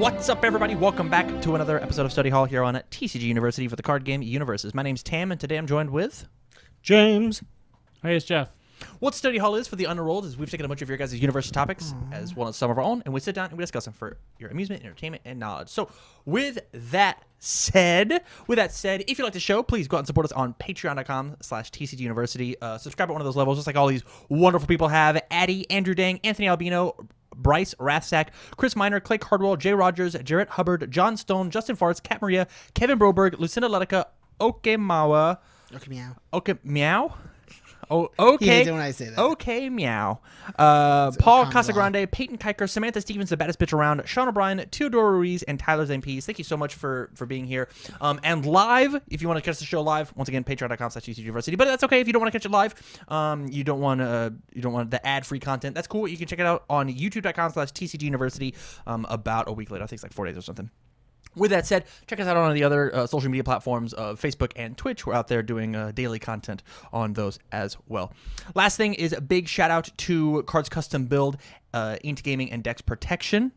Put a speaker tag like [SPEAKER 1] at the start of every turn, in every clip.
[SPEAKER 1] What's up, everybody? Welcome back to another episode of Study Hall here on TCG University for the card game UniVersus. My name's Tam, and today I'm joined with
[SPEAKER 2] James.
[SPEAKER 3] Hey, it's Jeff.
[SPEAKER 1] What Study Hall is for the unenrolled is we've taken a bunch of your guys' UniVersus topics as well as some of our own, and we sit down and we discuss them for your amusement, entertainment, and knowledge. So with that said, if you like the show, please go out and support us on patreon.com/TCG University. Subscribe at one of those levels, just like all these wonderful people have: Addie, Andrew Dang, Anthony Albino, Bryce Rathsack, Chris Miner, Clay Cardwell, Jay Rogers, Jarrett Hubbard, John Stone, Justin Farts, Kat Maria, Kevin Broberg, Lucinda Letica, Okemawa. Okay, meow. Oh, okay.
[SPEAKER 2] When I say that.
[SPEAKER 1] Okay, meow. Paul Casagrande, Peyton Kiker, Samantha Stevens, the baddest bitch around, Sean O'Brien, Teodoro Ruiz, and Tyler Zampees. Thank you so much for being here. And live, if you want to catch the show live, once again, patreon.com/TCG University. But that's okay if you don't want to catch it live. You don't want the ad-free content. That's cool. You can check it out on youtube.com/TCG University about a week later. I think it's like 4 days or something. With that said, check us out on the other social media platforms of Facebook and Twitch. We're out there doing daily content on those as well. Last thing is a big shout out to Cards Custom Build, Int Gaming, and Dex Protection.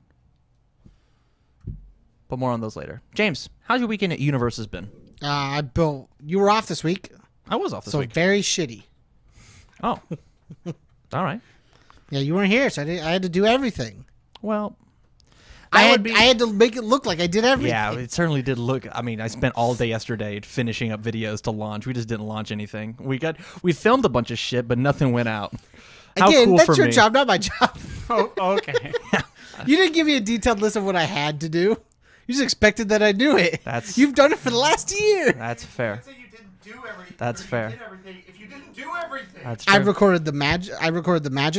[SPEAKER 1] But more on those later. James, how's your weekend at UniVersus been?
[SPEAKER 2] You were off this week.
[SPEAKER 1] I was off this week.
[SPEAKER 2] So very shitty.
[SPEAKER 1] Oh. All right.
[SPEAKER 2] Yeah, you weren't here, so I had to do everything.
[SPEAKER 1] Well,
[SPEAKER 2] I had to make it look like I did everything.
[SPEAKER 1] yeah, it certainly did look. I mean, I spent all day yesterday finishing up videos to launch. We just didn't launch anything. We filmed a bunch of shit, but nothing went out. How
[SPEAKER 2] Again,
[SPEAKER 1] cool
[SPEAKER 2] that's
[SPEAKER 1] for
[SPEAKER 2] your
[SPEAKER 1] me.
[SPEAKER 2] job, not my job.
[SPEAKER 3] Oh, okay.
[SPEAKER 2] You didn't give me a detailed list of what I had to do. You just expected that I knew it.
[SPEAKER 1] You've
[SPEAKER 2] done it for the last year.
[SPEAKER 1] That's fair.
[SPEAKER 4] Say you didn't do everything.
[SPEAKER 1] That's fair.
[SPEAKER 4] You did everything if you didn't do everything.
[SPEAKER 1] That's
[SPEAKER 2] I
[SPEAKER 1] fair.
[SPEAKER 2] recorded the Magic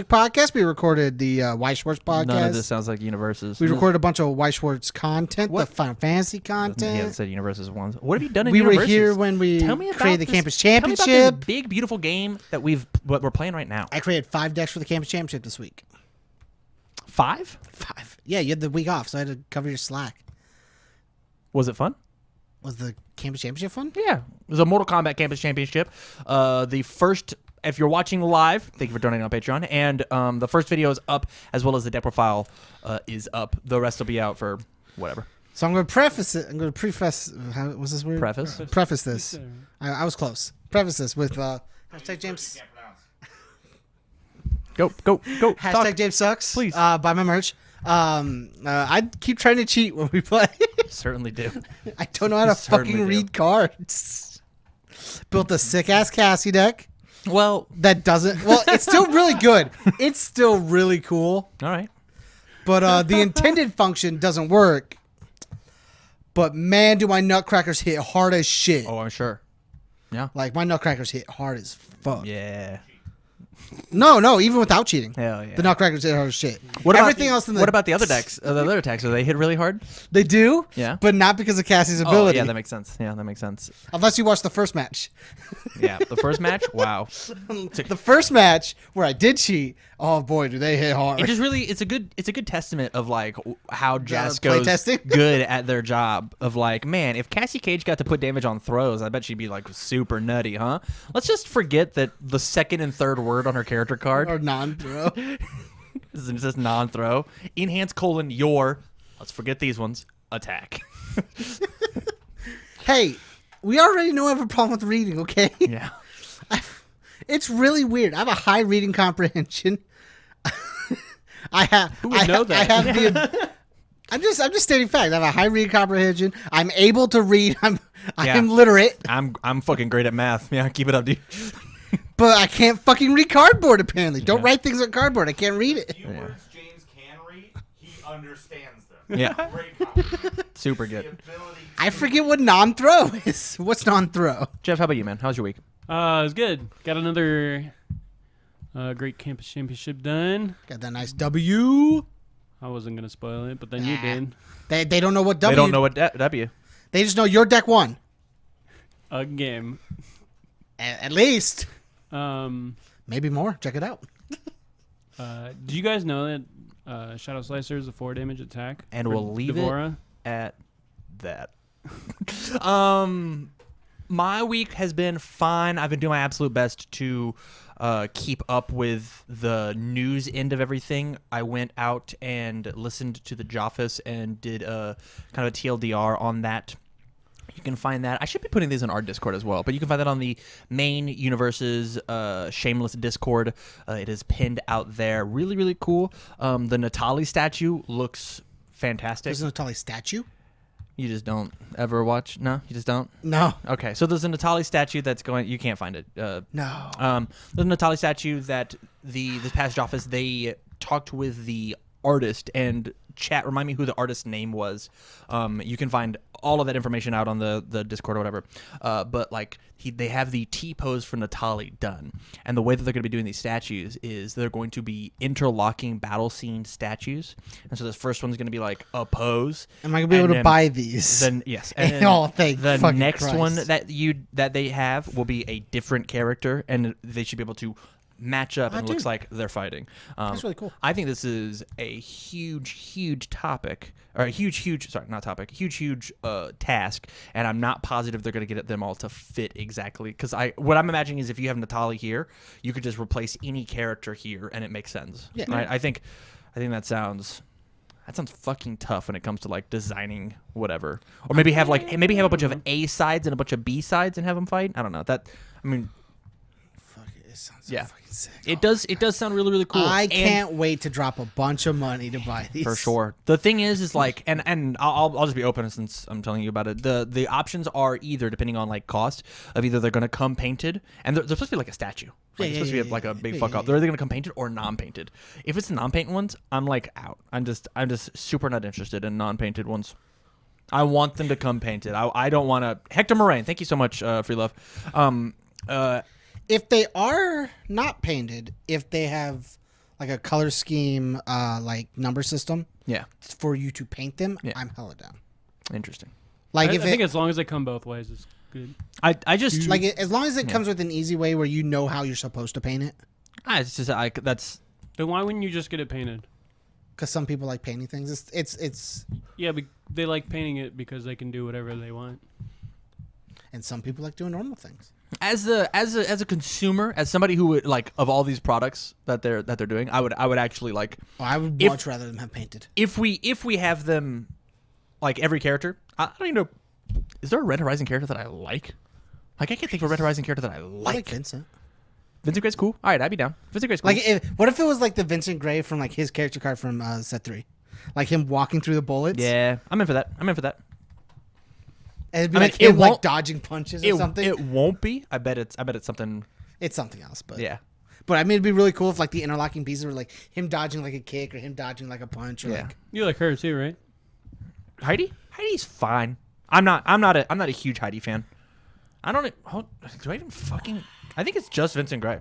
[SPEAKER 2] podcast. We recorded the White Schwartz podcast.
[SPEAKER 1] None of this sounds like UniVersus.
[SPEAKER 2] We recorded a bunch of White Schwartz content,
[SPEAKER 1] What?
[SPEAKER 2] the Final Fantasy
[SPEAKER 1] He
[SPEAKER 2] content.
[SPEAKER 1] hasn't said UniVersus once. What have you done in
[SPEAKER 2] We
[SPEAKER 1] UniVersus?
[SPEAKER 2] were here when we
[SPEAKER 1] Tell me about
[SPEAKER 2] created the
[SPEAKER 1] this-
[SPEAKER 2] Campus
[SPEAKER 1] Tell me about
[SPEAKER 2] Championship.
[SPEAKER 1] this big, beautiful game that what we're playing right now.
[SPEAKER 2] I created 5 decks for the Campus Championship this week.
[SPEAKER 1] 5?
[SPEAKER 2] 5. Yeah, you had the week off, so I had to cover your slack.
[SPEAKER 1] Was it fun?
[SPEAKER 2] Was the Campus Championship fun?
[SPEAKER 1] Yeah. It was a Mortal Kombat Campus Championship. The first, if you're watching live, thank you for donating on Patreon. And the first video is up, as well as the deck profile is up. The rest will be out for whatever.
[SPEAKER 2] So I'm going to preface it. I'm going to preface. How was this word?
[SPEAKER 1] Preface?
[SPEAKER 2] Preface this. I was close. Preface this with hashtag James.
[SPEAKER 1] Go.
[SPEAKER 2] Hashtag
[SPEAKER 1] Talk.
[SPEAKER 2] James sucks.
[SPEAKER 1] Please.
[SPEAKER 2] Buy my merch. I keep trying to cheat when we play.
[SPEAKER 1] Certainly do.
[SPEAKER 2] I don't know how to
[SPEAKER 1] Certainly
[SPEAKER 2] fucking
[SPEAKER 1] do.
[SPEAKER 2] read cards. Built a sick ass Cassie deck
[SPEAKER 1] Well,
[SPEAKER 2] that doesn't. Well, it's still really good. It's still really cool.
[SPEAKER 1] all right.
[SPEAKER 2] But the intended function doesn't work. But man, do my nutcrackers hit hard as shit.
[SPEAKER 1] Oh, I'm sure. Yeah.
[SPEAKER 2] Like my nutcrackers hit hard as fuck.
[SPEAKER 1] Yeah.
[SPEAKER 2] No, even without cheating.
[SPEAKER 1] Hell yeah.
[SPEAKER 2] The nutcrackers hit hard as shit.
[SPEAKER 1] What
[SPEAKER 2] Everything else in the
[SPEAKER 1] What about the other decks? The other attacks, are they hit really hard?
[SPEAKER 2] They do.
[SPEAKER 1] Yeah.
[SPEAKER 2] But not because of Cassie's
[SPEAKER 1] Oh,
[SPEAKER 2] ability.
[SPEAKER 1] yeah, that makes sense.
[SPEAKER 2] Unless you watch the first match.
[SPEAKER 1] Yeah, the first match, wow.
[SPEAKER 2] The first match where I did cheat. Oh boy, do they hit hard.
[SPEAKER 1] It just really it's a good testament of like how Jasco's
[SPEAKER 2] playtesting?
[SPEAKER 1] good at their job of like, man, if Cassie Cage got to put damage on throws, I bet she'd be like super nutty, huh? Let's just forget that the second and third word on her character card
[SPEAKER 2] or non-throw.
[SPEAKER 1] is just non-throw. Enhance : your. Let's forget these ones. Attack.
[SPEAKER 2] Hey, we already know I have a problem with reading, okay?
[SPEAKER 1] Yeah.
[SPEAKER 2] It's really weird. I have a high reading comprehension.
[SPEAKER 3] Who would know that?
[SPEAKER 2] I have the. I'm just stating fact. I have a high reading comprehension. I'm able to read. I'm literate,
[SPEAKER 1] I'm fucking great at math. Yeah, keep it up, dude.
[SPEAKER 2] but I can't fucking read cardboard. Apparently, don't write things on cardboard. I can't read it.
[SPEAKER 4] The words James can read, he understands them.
[SPEAKER 1] Yeah.
[SPEAKER 4] Great comprehension.
[SPEAKER 1] Super
[SPEAKER 4] The
[SPEAKER 1] good.
[SPEAKER 4] ability
[SPEAKER 2] I forget what non-throw is. What's non-throw?
[SPEAKER 1] Jeff, how about you, man? How's your week?
[SPEAKER 3] It was good. Got another great campus championship done.
[SPEAKER 2] Got that nice W.
[SPEAKER 3] I wasn't gonna spoil it, but then you did.
[SPEAKER 2] They don't know what W.
[SPEAKER 1] They don't know what W.
[SPEAKER 2] They just know your deck won.
[SPEAKER 3] A game.
[SPEAKER 2] At least.
[SPEAKER 3] Um,
[SPEAKER 2] Maybe more. Check it out.
[SPEAKER 3] do you guys know that Shadow Slicer is a 4 damage attack?
[SPEAKER 1] And
[SPEAKER 3] for
[SPEAKER 1] we'll leave
[SPEAKER 3] Devora?
[SPEAKER 1] it at that. My week has been fine. I've been doing my absolute best to keep up with the news end of everything, I went out and listened to the Joffus and did a kind of a TLDR on that. You can find that. I should be putting these in our Discord as well, but you can find that on the main UniVersus Shameless Discord. It is pinned out there. Really, really cool. The Natalie statue looks fantastic.
[SPEAKER 2] There's a Natalie statue?
[SPEAKER 1] You just don't ever watch? No, you just don't?
[SPEAKER 2] No.
[SPEAKER 1] Okay, so there's a Natalie statue that's going. You can't find it.
[SPEAKER 2] No.
[SPEAKER 1] There's a Natalie statue that this past office they talked with the artist and chat. Remind me who the artist's name was. You can find all of that information out on the Discord or whatever. But like they have the T-pose for Natalie done, and the way that they're going to be doing these statues is they're going to be interlocking battle scene statues, and so this first one's going to be like a pose.
[SPEAKER 2] Am I going to be able to buy these?
[SPEAKER 1] Then yes, and then
[SPEAKER 2] Oh, thank
[SPEAKER 1] the
[SPEAKER 2] fucking
[SPEAKER 1] next
[SPEAKER 2] Christ.
[SPEAKER 1] one that they have will be a different character, and they should be able to match up, and it looks
[SPEAKER 2] dude.
[SPEAKER 1] like they're fighting.
[SPEAKER 2] That's really cool.
[SPEAKER 1] I think this is a huge topic, or a huge task, and I'm not positive they're going to get them all to fit exactly. Because what I'm imagining is if you have Natalie here, you could just replace any character here, and it makes sense.
[SPEAKER 2] Yeah.
[SPEAKER 1] Right? I think that sounds fucking tough when it comes to like designing whatever, or maybe have a bunch of A sides and a bunch of B sides and have them fight. I don't know that. I mean,
[SPEAKER 2] Fuck it. It sounds so
[SPEAKER 1] Yeah.
[SPEAKER 2] fucking sick.
[SPEAKER 1] it does sound really, really cool.
[SPEAKER 2] I
[SPEAKER 1] And-
[SPEAKER 2] can't wait to drop a bunch of money to buy these.
[SPEAKER 1] for sure. The thing is like, and I'll just be open since I'm telling you about it. The options are either depending on like cost of either they're gonna come painted, and they're supposed to be like a statue. Like, it's supposed to be like a big fuck up. They're either gonna come painted or non-painted. If it's the non-painted ones, I'm like out. I'm just super not interested in non-painted ones. I want them to come painted. I don't want to. Hector Moraine, thank you so much, Free Love.
[SPEAKER 2] If they are not painted, if they have like a color scheme, like number system
[SPEAKER 1] Yeah,
[SPEAKER 2] for you to paint them,
[SPEAKER 1] Yeah.
[SPEAKER 2] I'm hella down.
[SPEAKER 1] interesting.
[SPEAKER 2] Like
[SPEAKER 3] I
[SPEAKER 2] if
[SPEAKER 3] think
[SPEAKER 2] it,
[SPEAKER 3] as long as they come both ways, it's good.
[SPEAKER 1] I just
[SPEAKER 2] like as long as it comes with an easy way where you know how you're supposed to paint it.
[SPEAKER 1] it's just that's
[SPEAKER 3] Then why wouldn't you just get it painted?
[SPEAKER 2] Because some people like painting things. It's
[SPEAKER 3] Yeah, but they like painting it because they can do whatever they want.
[SPEAKER 2] and some people like doing normal things.
[SPEAKER 1] as a consumer, as somebody who would like of all these products that they're doing, I would actually like
[SPEAKER 2] Oh, I would
[SPEAKER 1] If-
[SPEAKER 2] much rather them have painted.
[SPEAKER 1] if we have them like every character. I don't even know. Is there a Red Horizon character that I like? Like I can't think of a Red Horizon character that I
[SPEAKER 2] I like
[SPEAKER 1] like.
[SPEAKER 2] Vincent.
[SPEAKER 1] Vincent Gray's cool. All right, I'd be down. Vincent Gray's cool.
[SPEAKER 2] Like, what if it was like the Vincent Gray from like his character card from set 3, like him walking through the bullets?
[SPEAKER 1] yeah, I'm in for that.
[SPEAKER 2] And it'd be
[SPEAKER 1] I mean,
[SPEAKER 2] like
[SPEAKER 1] it
[SPEAKER 2] him like
[SPEAKER 1] won't-
[SPEAKER 2] dodging punches or
[SPEAKER 1] It,
[SPEAKER 2] something.
[SPEAKER 1] it won't be. I bet it's something.
[SPEAKER 2] It's something else, but
[SPEAKER 1] Yeah.
[SPEAKER 2] But I mean, it'd be really cool if like the interlocking pieces were like him dodging like a kick or him dodging like a punch or
[SPEAKER 1] Yeah.
[SPEAKER 2] like.
[SPEAKER 3] You like her too, right?
[SPEAKER 1] Heidi's fine. I'm not a huge Heidi fan. I don't. Do I even fucking? I think it's just Vincent Gray.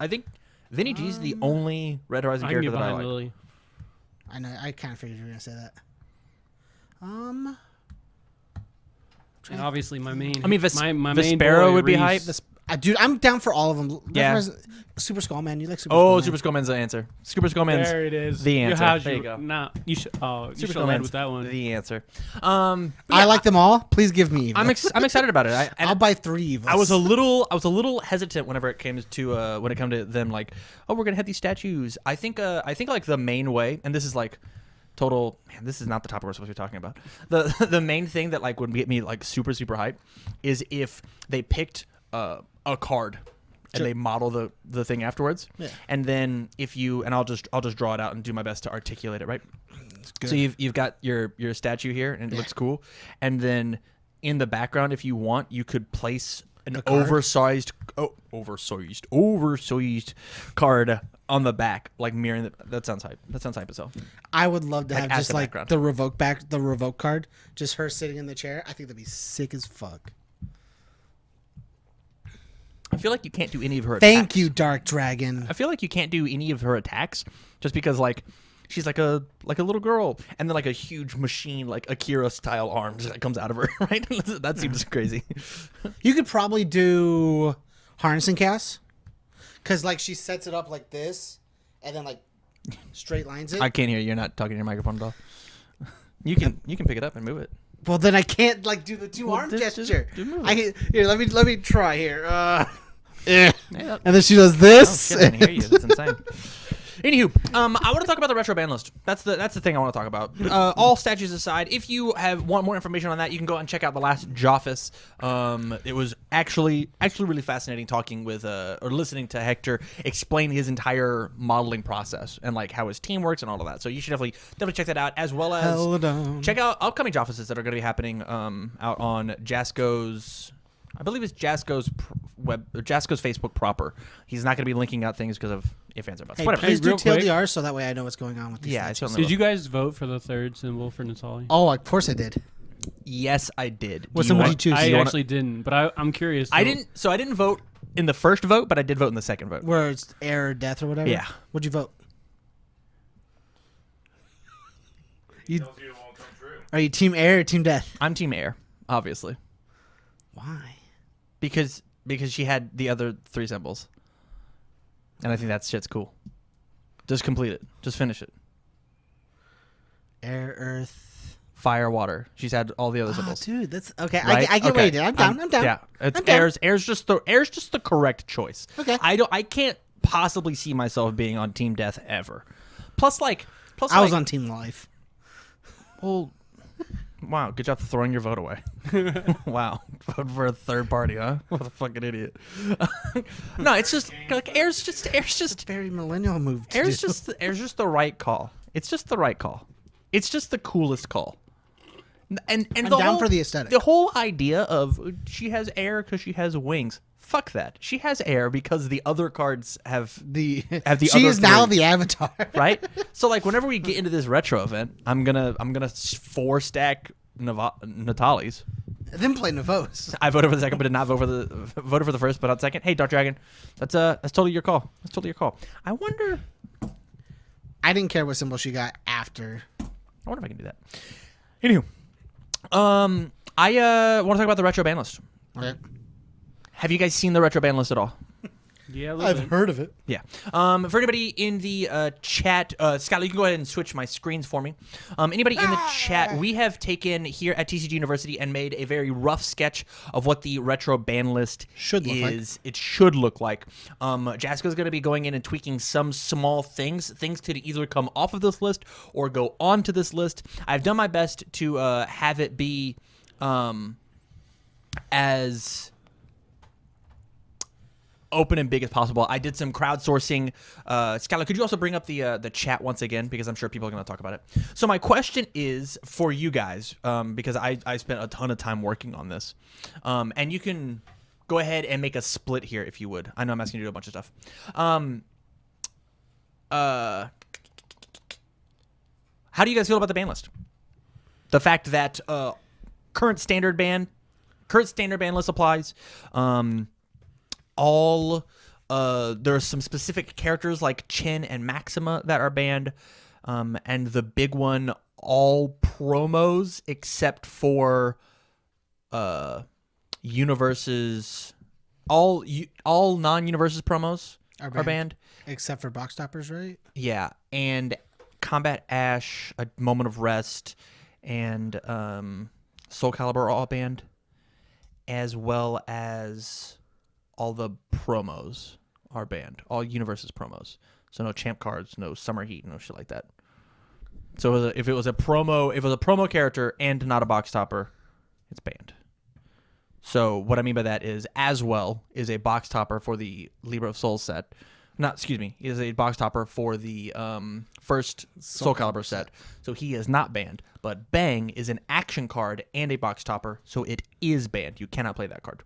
[SPEAKER 1] I think Vinny G's the only Red Horizon
[SPEAKER 3] I can
[SPEAKER 1] character
[SPEAKER 3] get
[SPEAKER 1] that I
[SPEAKER 3] behind
[SPEAKER 1] like.
[SPEAKER 3] Lily.
[SPEAKER 2] I know. I kind of figured you were gonna say that.
[SPEAKER 3] And obviously my main.
[SPEAKER 1] I mean,
[SPEAKER 3] my main
[SPEAKER 1] Vespero
[SPEAKER 3] boy,
[SPEAKER 1] would be
[SPEAKER 3] Reese.
[SPEAKER 1] hype.
[SPEAKER 2] Dude, I'm down for all of them.
[SPEAKER 1] Yeah.
[SPEAKER 2] Super Skull Man. You like Super
[SPEAKER 1] Oh,
[SPEAKER 2] Skull
[SPEAKER 1] Super Skullman's the answer. Super Skullman's
[SPEAKER 3] There it is.
[SPEAKER 1] the answer.
[SPEAKER 3] How'd
[SPEAKER 1] There you go.
[SPEAKER 3] Nah, you should. Oh, you
[SPEAKER 1] Super
[SPEAKER 3] should have led
[SPEAKER 1] Skullman's
[SPEAKER 3] with that one.
[SPEAKER 1] the answer.
[SPEAKER 2] I like them all. Please give me. Evil.
[SPEAKER 1] I'm excited about it.
[SPEAKER 2] I'll buy 3 Evils.
[SPEAKER 1] I was a little hesitant whenever it came to them like, oh, we're gonna have these statues. I think like the main way, and this is like total. Man, this is not the topic we're supposed to be talking about. The main thing that like would get me like super hype is if they picked a card. And they model the thing afterwards, and then I'll just draw it out and do my best to articulate it, right? So you've got your statue here, and it looks cool, and then in the background, if you want, you could place an oversized card on the back, like mirroring that sounds hype. That sounds hype as hell.
[SPEAKER 2] I would love to
[SPEAKER 1] Like,
[SPEAKER 2] have
[SPEAKER 1] as
[SPEAKER 2] just
[SPEAKER 1] the
[SPEAKER 2] like
[SPEAKER 1] background.
[SPEAKER 2] the revoke card, just her sitting in the chair. I think that'd be sick as fuck.
[SPEAKER 1] I feel like you can't do any of her attacks.
[SPEAKER 2] Thank you, Dark Dragon.
[SPEAKER 1] I feel like you can't do any of her attacks just because like she's like a little girl, and then like a huge machine like Akira style arms that comes out of her, right? That seems crazy.
[SPEAKER 2] You could probably do harnessing cast, because like she sets it up like this, and then like straight lines it.
[SPEAKER 1] I can't hear you. You're not talking to your microphone at all. You can pick it up and move it.
[SPEAKER 2] Well, then I can't like do the two arm
[SPEAKER 1] just
[SPEAKER 2] gesture.
[SPEAKER 1] move
[SPEAKER 2] Here, let me try here. Eh.
[SPEAKER 1] Hey, that-
[SPEAKER 2] And then she does
[SPEAKER 1] oh,
[SPEAKER 2] this.
[SPEAKER 1] shit, I can hear you. That's insane. Anywho, I want to talk about the retro ban list. That's the thing I want to talk about. All statues aside, if you want more information on that, you can go and check out the last Joffus. It was actually really fascinating talking with or listening to Hector explain his entire modeling process and like how his team works and all of that. So you should definitely check that out, as well as
[SPEAKER 2] Hold on.
[SPEAKER 1] check out upcoming Joffuses that are going to be happening out on Jasco's. I believe it's Jasco's Jasco's Facebook proper. He's not going to be linking out things because of ifs, ands, or buts.
[SPEAKER 2] Hey,
[SPEAKER 1] Whatever.
[SPEAKER 2] please do
[SPEAKER 3] real quick.
[SPEAKER 2] TLDR so that way I know what's going on with these
[SPEAKER 1] Yeah, I
[SPEAKER 2] statues.
[SPEAKER 1] certainly
[SPEAKER 3] Did you guys vote for the third symbol for Natalie?
[SPEAKER 2] Oh, of course I did.
[SPEAKER 1] Yes, I did.
[SPEAKER 2] What
[SPEAKER 1] Do
[SPEAKER 2] symbol
[SPEAKER 1] want-
[SPEAKER 2] did you choose?
[SPEAKER 3] I
[SPEAKER 1] do you wanna-
[SPEAKER 3] actually didn't, but I'm curious.
[SPEAKER 1] I didn't. So I didn't vote in the first vote, but I did vote in the second vote.
[SPEAKER 2] Where it's air or death or whatever?
[SPEAKER 1] Yeah.
[SPEAKER 2] What'd you vote? You,
[SPEAKER 4] Tells you it won't come true.
[SPEAKER 2] are you team air or team death?
[SPEAKER 1] I'm Team Air, obviously,
[SPEAKER 2] Why?
[SPEAKER 1] because she had the other three symbols, and I think that shit's cool. Just complete it. Just finish it.
[SPEAKER 2] Air, earth.
[SPEAKER 1] Fire, water. She's had all the other
[SPEAKER 2] Oh,
[SPEAKER 1] symbols.
[SPEAKER 2] dude, that's okay.
[SPEAKER 1] Right?
[SPEAKER 2] I get what
[SPEAKER 1] Okay.
[SPEAKER 2] you did. I'm down. I'm down.
[SPEAKER 1] Yeah, it's
[SPEAKER 2] I'm down.
[SPEAKER 1] air's just the correct choice.
[SPEAKER 2] Okay.
[SPEAKER 1] I can't possibly see myself being on Team Death ever. Plus,
[SPEAKER 2] I was
[SPEAKER 1] like,
[SPEAKER 2] on team life.
[SPEAKER 1] Well, wow, good job throwing your vote away. Wow, vote for a third party, huh? What a fucking idiot. No, it's just like air's just
[SPEAKER 2] Very millennial move. To
[SPEAKER 1] air's
[SPEAKER 2] do.
[SPEAKER 1] just the right call. It's just the right call. It's just the coolest call. And
[SPEAKER 2] I'm
[SPEAKER 1] the
[SPEAKER 2] down
[SPEAKER 1] whole,
[SPEAKER 2] for the aesthetic.
[SPEAKER 1] The whole idea of she has air because she has wings. Fuck that. She has air because the other cards have
[SPEAKER 2] the
[SPEAKER 1] the
[SPEAKER 2] she
[SPEAKER 1] other
[SPEAKER 2] is now
[SPEAKER 1] three.
[SPEAKER 2] the avatar.
[SPEAKER 1] right? So like whenever we get into this retro event, I'm gonna 4-stack Natali's.
[SPEAKER 2] Then play Navos.
[SPEAKER 1] I voted for the second, but did not vote for the first, but not second. Hey, Dark Dragon, that's totally your call. That's totally your call. I wonder
[SPEAKER 2] I didn't care what symbol she got after.
[SPEAKER 1] if I can do that. Anywho, I want to talk about the retro ban list.
[SPEAKER 2] Okay.
[SPEAKER 1] Have you guys seen the retro ban list at all?
[SPEAKER 3] Yeah, a little bit.
[SPEAKER 2] heard of it.
[SPEAKER 1] Yeah. For anybody in the chat, Skylar, you can go ahead and switch my screens for me. Anybody in the chat, we have taken here at TCG University and made a very rough sketch of what the retro ban list
[SPEAKER 2] Should look like.
[SPEAKER 1] It should look like. Jasco's going to be going in and tweaking some small things. Things could either come off of this list or go onto this list. I've done my best to have it be as open and big as possible. I did some crowdsourcing. Skylar, could you also bring up the chat once again, because I'm sure people are going to talk about it. So my question is for you guys, because I spent a ton of time working on this, and you can go ahead and make a split here if you would. I know I'm asking you to do a bunch of stuff. How do you guys feel about the ban list? The fact that current standard ban list applies. There are some specific characters like Chin and Maxima that are banned, and the big one, all promos except for UniVersus, all non-UniVersus promos are banned.
[SPEAKER 2] Except for box toppers, right?
[SPEAKER 1] Yeah, and Combat Ash, A Moment of Rest, and Soul Calibur are all banned, as well as all the promos are banned. All UniVersus promos. So no champ cards, no summer heat, no shit like that. So if it was a promo character and not a box topper, it's banned. So what I mean by that is Aswell is a box topper for the Libra of Souls set. Is a box topper for the first Soul Calibur set. So he is not banned. But Bang is an action card and a box topper, so it is banned. You cannot play that card.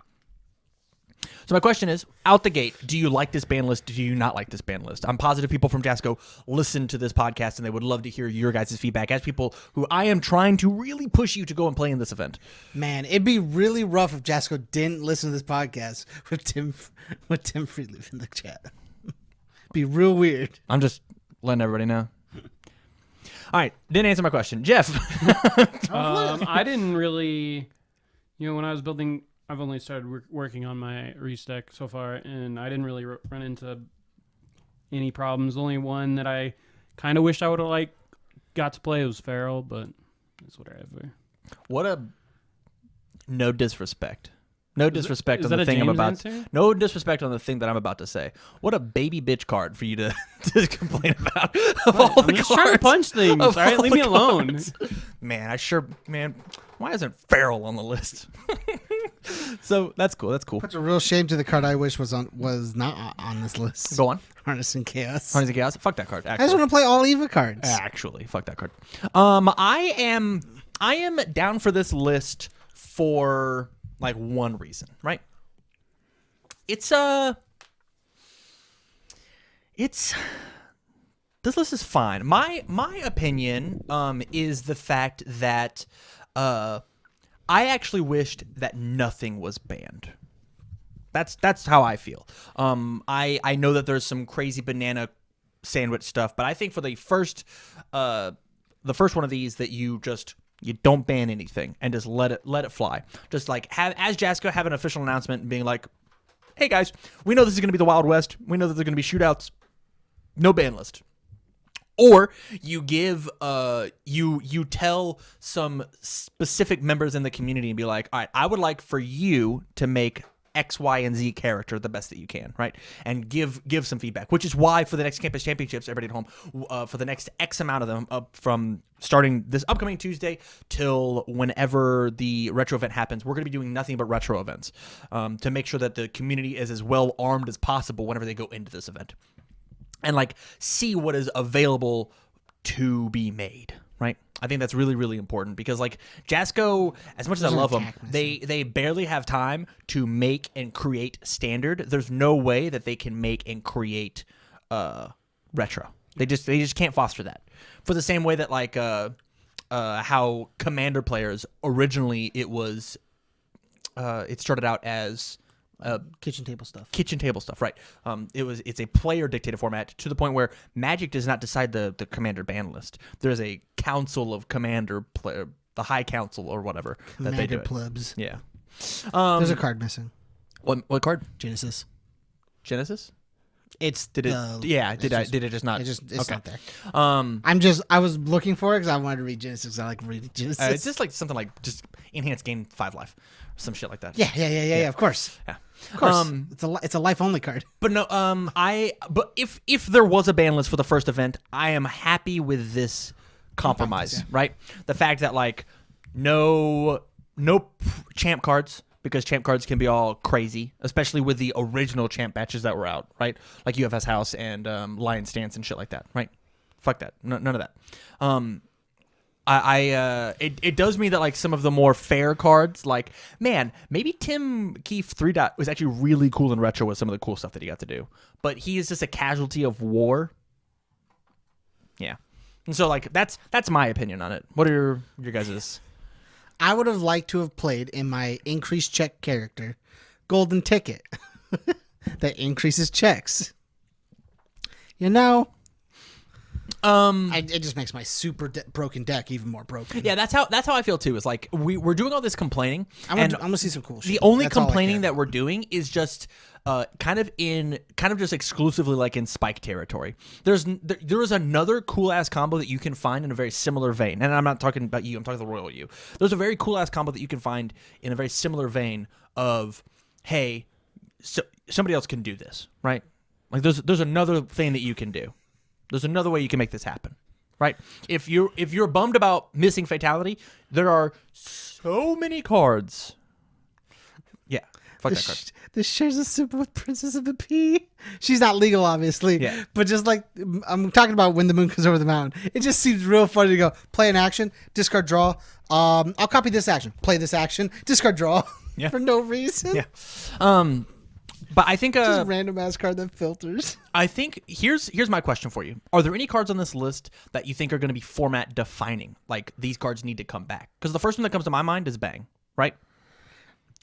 [SPEAKER 1] So my question is, out the gate, do you like this ban list? Do you not like this ban list? I'm positive people from Jasco listen to this podcast, and they would love to hear your guys' feedback as people who I am trying to really push you to go and play in this event.
[SPEAKER 2] Man, it'd be really rough if Jasco didn't listen to this podcast with Tim Freedleaf in the chat. Be real weird.
[SPEAKER 1] I'm just letting everybody know. All right, didn't answer my question. Jeff.
[SPEAKER 3] I didn't really, when I was building, I've only started working on my Reese-deck so far, and I didn't really run into any problems. The only one that I kind of wished I would have got to play was Feral, but it's whatever.
[SPEAKER 1] What a no disrespect No disrespect
[SPEAKER 3] is
[SPEAKER 1] on
[SPEAKER 3] that
[SPEAKER 1] the
[SPEAKER 3] a
[SPEAKER 1] thing I'm
[SPEAKER 3] James
[SPEAKER 1] about.
[SPEAKER 3] answer?
[SPEAKER 1] No disrespect on the thing that I'm about to say. What a baby bitch card for you to, to complain about. Of all
[SPEAKER 3] I'm
[SPEAKER 1] the
[SPEAKER 3] just
[SPEAKER 1] cards,
[SPEAKER 3] trying to punch things. All
[SPEAKER 1] of
[SPEAKER 3] right,
[SPEAKER 1] all
[SPEAKER 3] leave
[SPEAKER 1] the
[SPEAKER 3] me alone.
[SPEAKER 1] cards. Man. Why isn't Farrell on the list? So that's cool. That's cool.
[SPEAKER 2] Puts a real shame to the card I wish was not on this list.
[SPEAKER 1] Go on.
[SPEAKER 2] Harness and Chaos.
[SPEAKER 1] Harness and Chaos. Fuck that card.
[SPEAKER 2] I just want to play all EVA cards.
[SPEAKER 1] Actually, fuck that card. I am down for this list for like one reason, right? This list is fine. My opinion is the fact that I actually wished that nothing was banned. That's how I feel. I know that there's some crazy banana sandwich stuff, but I think for the first one of these that you don't ban anything and just let it fly. Just like as Jasko have an official announcement and being like, hey guys, we know this is going to be the Wild West. We know that there's going to be shootouts. No ban list. Or you give you tell some specific members in the community and be like, all right, I would like for you to make X, Y, and Z character the best that you can, right? And give some feedback, which is why for the next campus championships, everybody at home, for the next X amount of them, from starting this upcoming Tuesday till whenever the retro event happens, we're going to be doing nothing but retro events to make sure that the community is as well armed as possible whenever they go into this event. And like see what is available to be made, right? I think that's really, really important because like Jasko, as much as I love them, they barely have time to make and create standard. There's no way that they can make and create retro. They just can't foster that. For the same way that like how Commander players originally it started out as
[SPEAKER 2] kitchen table stuff,
[SPEAKER 1] right? It's a player dictated format to the point where Magic does not decide the commander ban list. There's a council of commander player, the High Council or whatever that they do.
[SPEAKER 2] Plebs.
[SPEAKER 1] Yeah.
[SPEAKER 2] There's a card missing.
[SPEAKER 1] What card?
[SPEAKER 2] Genesis.
[SPEAKER 1] It's
[SPEAKER 2] Did it just not? It's
[SPEAKER 1] okay.
[SPEAKER 2] not there. I was looking for it because I wanted to read Genesis. 'Cause I like reading Genesis.
[SPEAKER 1] It's just like something like just enhanced gain 5 life, some shit like that.
[SPEAKER 2] Yeah. Of course.
[SPEAKER 1] Yeah.
[SPEAKER 2] Of course. It's a life only card.
[SPEAKER 1] But no. But if there was a ban list for the first event, I am happy with this compromise. Right. The fact that like no champ cards. Because champ cards can be all crazy, especially with the original champ batches that were out, right? Like UFS House and Lion Stance and shit like that, right? Fuck that. None of that. It does mean that like some of the more fair cards, like, man, maybe Tim Keefe 3 Dot was actually really cool in retro with some of the cool stuff that he got to do. But he is just a casualty of war. Yeah. And so like that's my opinion on it. What are your guys'?
[SPEAKER 2] I would have liked to have played in my increased check character, Golden Ticket, that increases checks. You know, it just makes my super broken deck even more broken.
[SPEAKER 1] Yeah, that's how I feel too. Is like we're doing all this complaining.
[SPEAKER 2] I'm gonna see some cool shit.
[SPEAKER 1] The only complaining that we're doing is just kind of just exclusively like in Spike territory. There is another cool ass combo that you can find in a very similar vein, and I'm not talking about you. I'm talking the Royal You. There's a very cool ass combo that you can find in a very similar vein of, hey, so somebody else can do this, right? Like there's another thing that you can do. There's another way you can make this happen, right? If you're bummed about missing Fatality, there are so many cards. Yeah, fuck that card.
[SPEAKER 2] This shares a symbol with Princess of the Pea. She's not legal, obviously.
[SPEAKER 1] Yeah.
[SPEAKER 2] But just like I'm talking about when the moon comes over the mountain, it just seems real funny to go play an action, discard draw. I'll copy this action, play this action, discard draw.
[SPEAKER 1] Yeah.
[SPEAKER 2] For no reason.
[SPEAKER 1] Yeah. But I think
[SPEAKER 2] just a random ass card that filters.
[SPEAKER 1] I think here's my question for you. Are there any cards on this list that you think are going to be format defining? Like these cards need to come back? Because the first one that comes to my mind is Bang, right?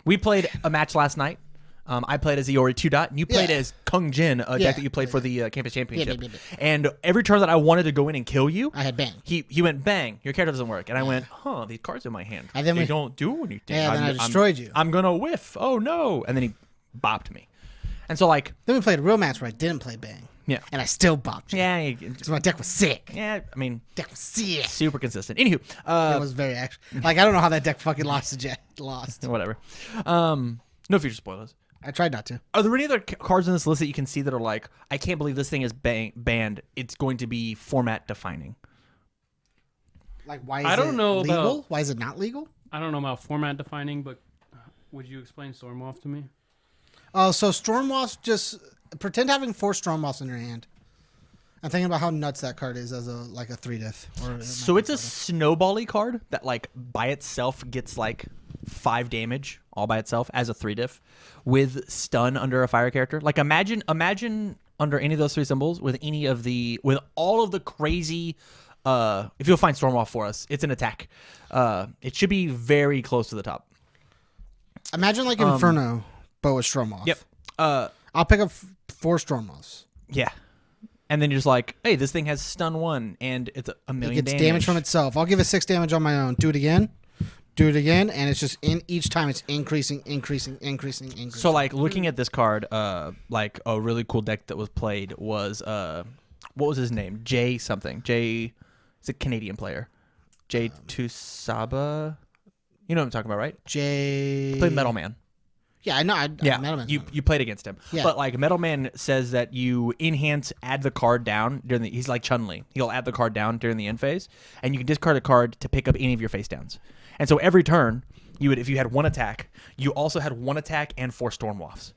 [SPEAKER 1] We played a match last night. I played as Iori 2 Dot, and you played as Kung Jin, a deck that you played for the campus championship. And every turn that I wanted to go in and kill you,
[SPEAKER 2] I had Bang.
[SPEAKER 1] He went Bang. Your character doesn't work, and I went, these cards in my hand.
[SPEAKER 2] And then
[SPEAKER 1] they don't do anything.
[SPEAKER 2] Yeah, then I destroyed you.
[SPEAKER 1] I'm gonna whiff. Oh no! And then he bopped me. And so like
[SPEAKER 2] then we played a real match where I didn't play Bang.
[SPEAKER 1] Yeah.
[SPEAKER 2] And I still bopped you.
[SPEAKER 1] Yeah.
[SPEAKER 2] So my deck was sick.
[SPEAKER 1] Yeah, I mean,
[SPEAKER 2] deck was sick.
[SPEAKER 1] Super consistent. Anywho,
[SPEAKER 2] it was very actually like I don't know how that deck fucking lost. Whatever.
[SPEAKER 1] No future spoilers.
[SPEAKER 2] I tried not to.
[SPEAKER 1] Are there any other cards in this list that you can see that are like, I can't believe this thing is banned. It's going to be format defining.
[SPEAKER 2] Like, why is
[SPEAKER 3] I don't
[SPEAKER 2] it
[SPEAKER 3] know
[SPEAKER 2] legal?
[SPEAKER 3] about-
[SPEAKER 2] Why is it not legal?
[SPEAKER 3] I don't know about format defining, but would you explain Stormwolf to me?
[SPEAKER 2] Oh, so Stormwolf, just pretend having 4 Stormwolves in your hand. I'm thinking about how nuts that card is as a 3-diff.
[SPEAKER 1] So it's a snowbally card that like by itself gets like 5 damage all by itself as a 3-diff with stun under a fire character. Like imagine under any of those 3 symbols with all of the crazy. If you'll find Stormwolf for us, it's an attack. It should be very close to the top.
[SPEAKER 2] Imagine like Inferno, but with Stormwolf.
[SPEAKER 1] Yep.
[SPEAKER 2] I'll pick up 4 Stormwolves.
[SPEAKER 1] Yeah. And then you're just like, hey, this thing has stun 1, and it's a million
[SPEAKER 2] It gets damage from itself. I'll give it 6 damage on my own. Do it again, and it's just each time it's increasing.
[SPEAKER 1] So like looking at this card, like a really cool deck that was played was what was his name? Jay something. Jay is a Canadian player. Jay Tusaba. You know what I'm talking about, right?
[SPEAKER 2] Jay
[SPEAKER 1] Played Metal Man.
[SPEAKER 2] Yeah, I know.
[SPEAKER 1] Yeah,
[SPEAKER 2] Metal Man.
[SPEAKER 1] you played against him.
[SPEAKER 2] Yeah.
[SPEAKER 1] But like Metal Man says that you add the card down during he's like Chun-Li. He'll add the card down during the end phase, and you can discard a card to pick up any of your face downs. And so every turn, if you had 1 attack, you also had 1 attack and 4 Stormwolves.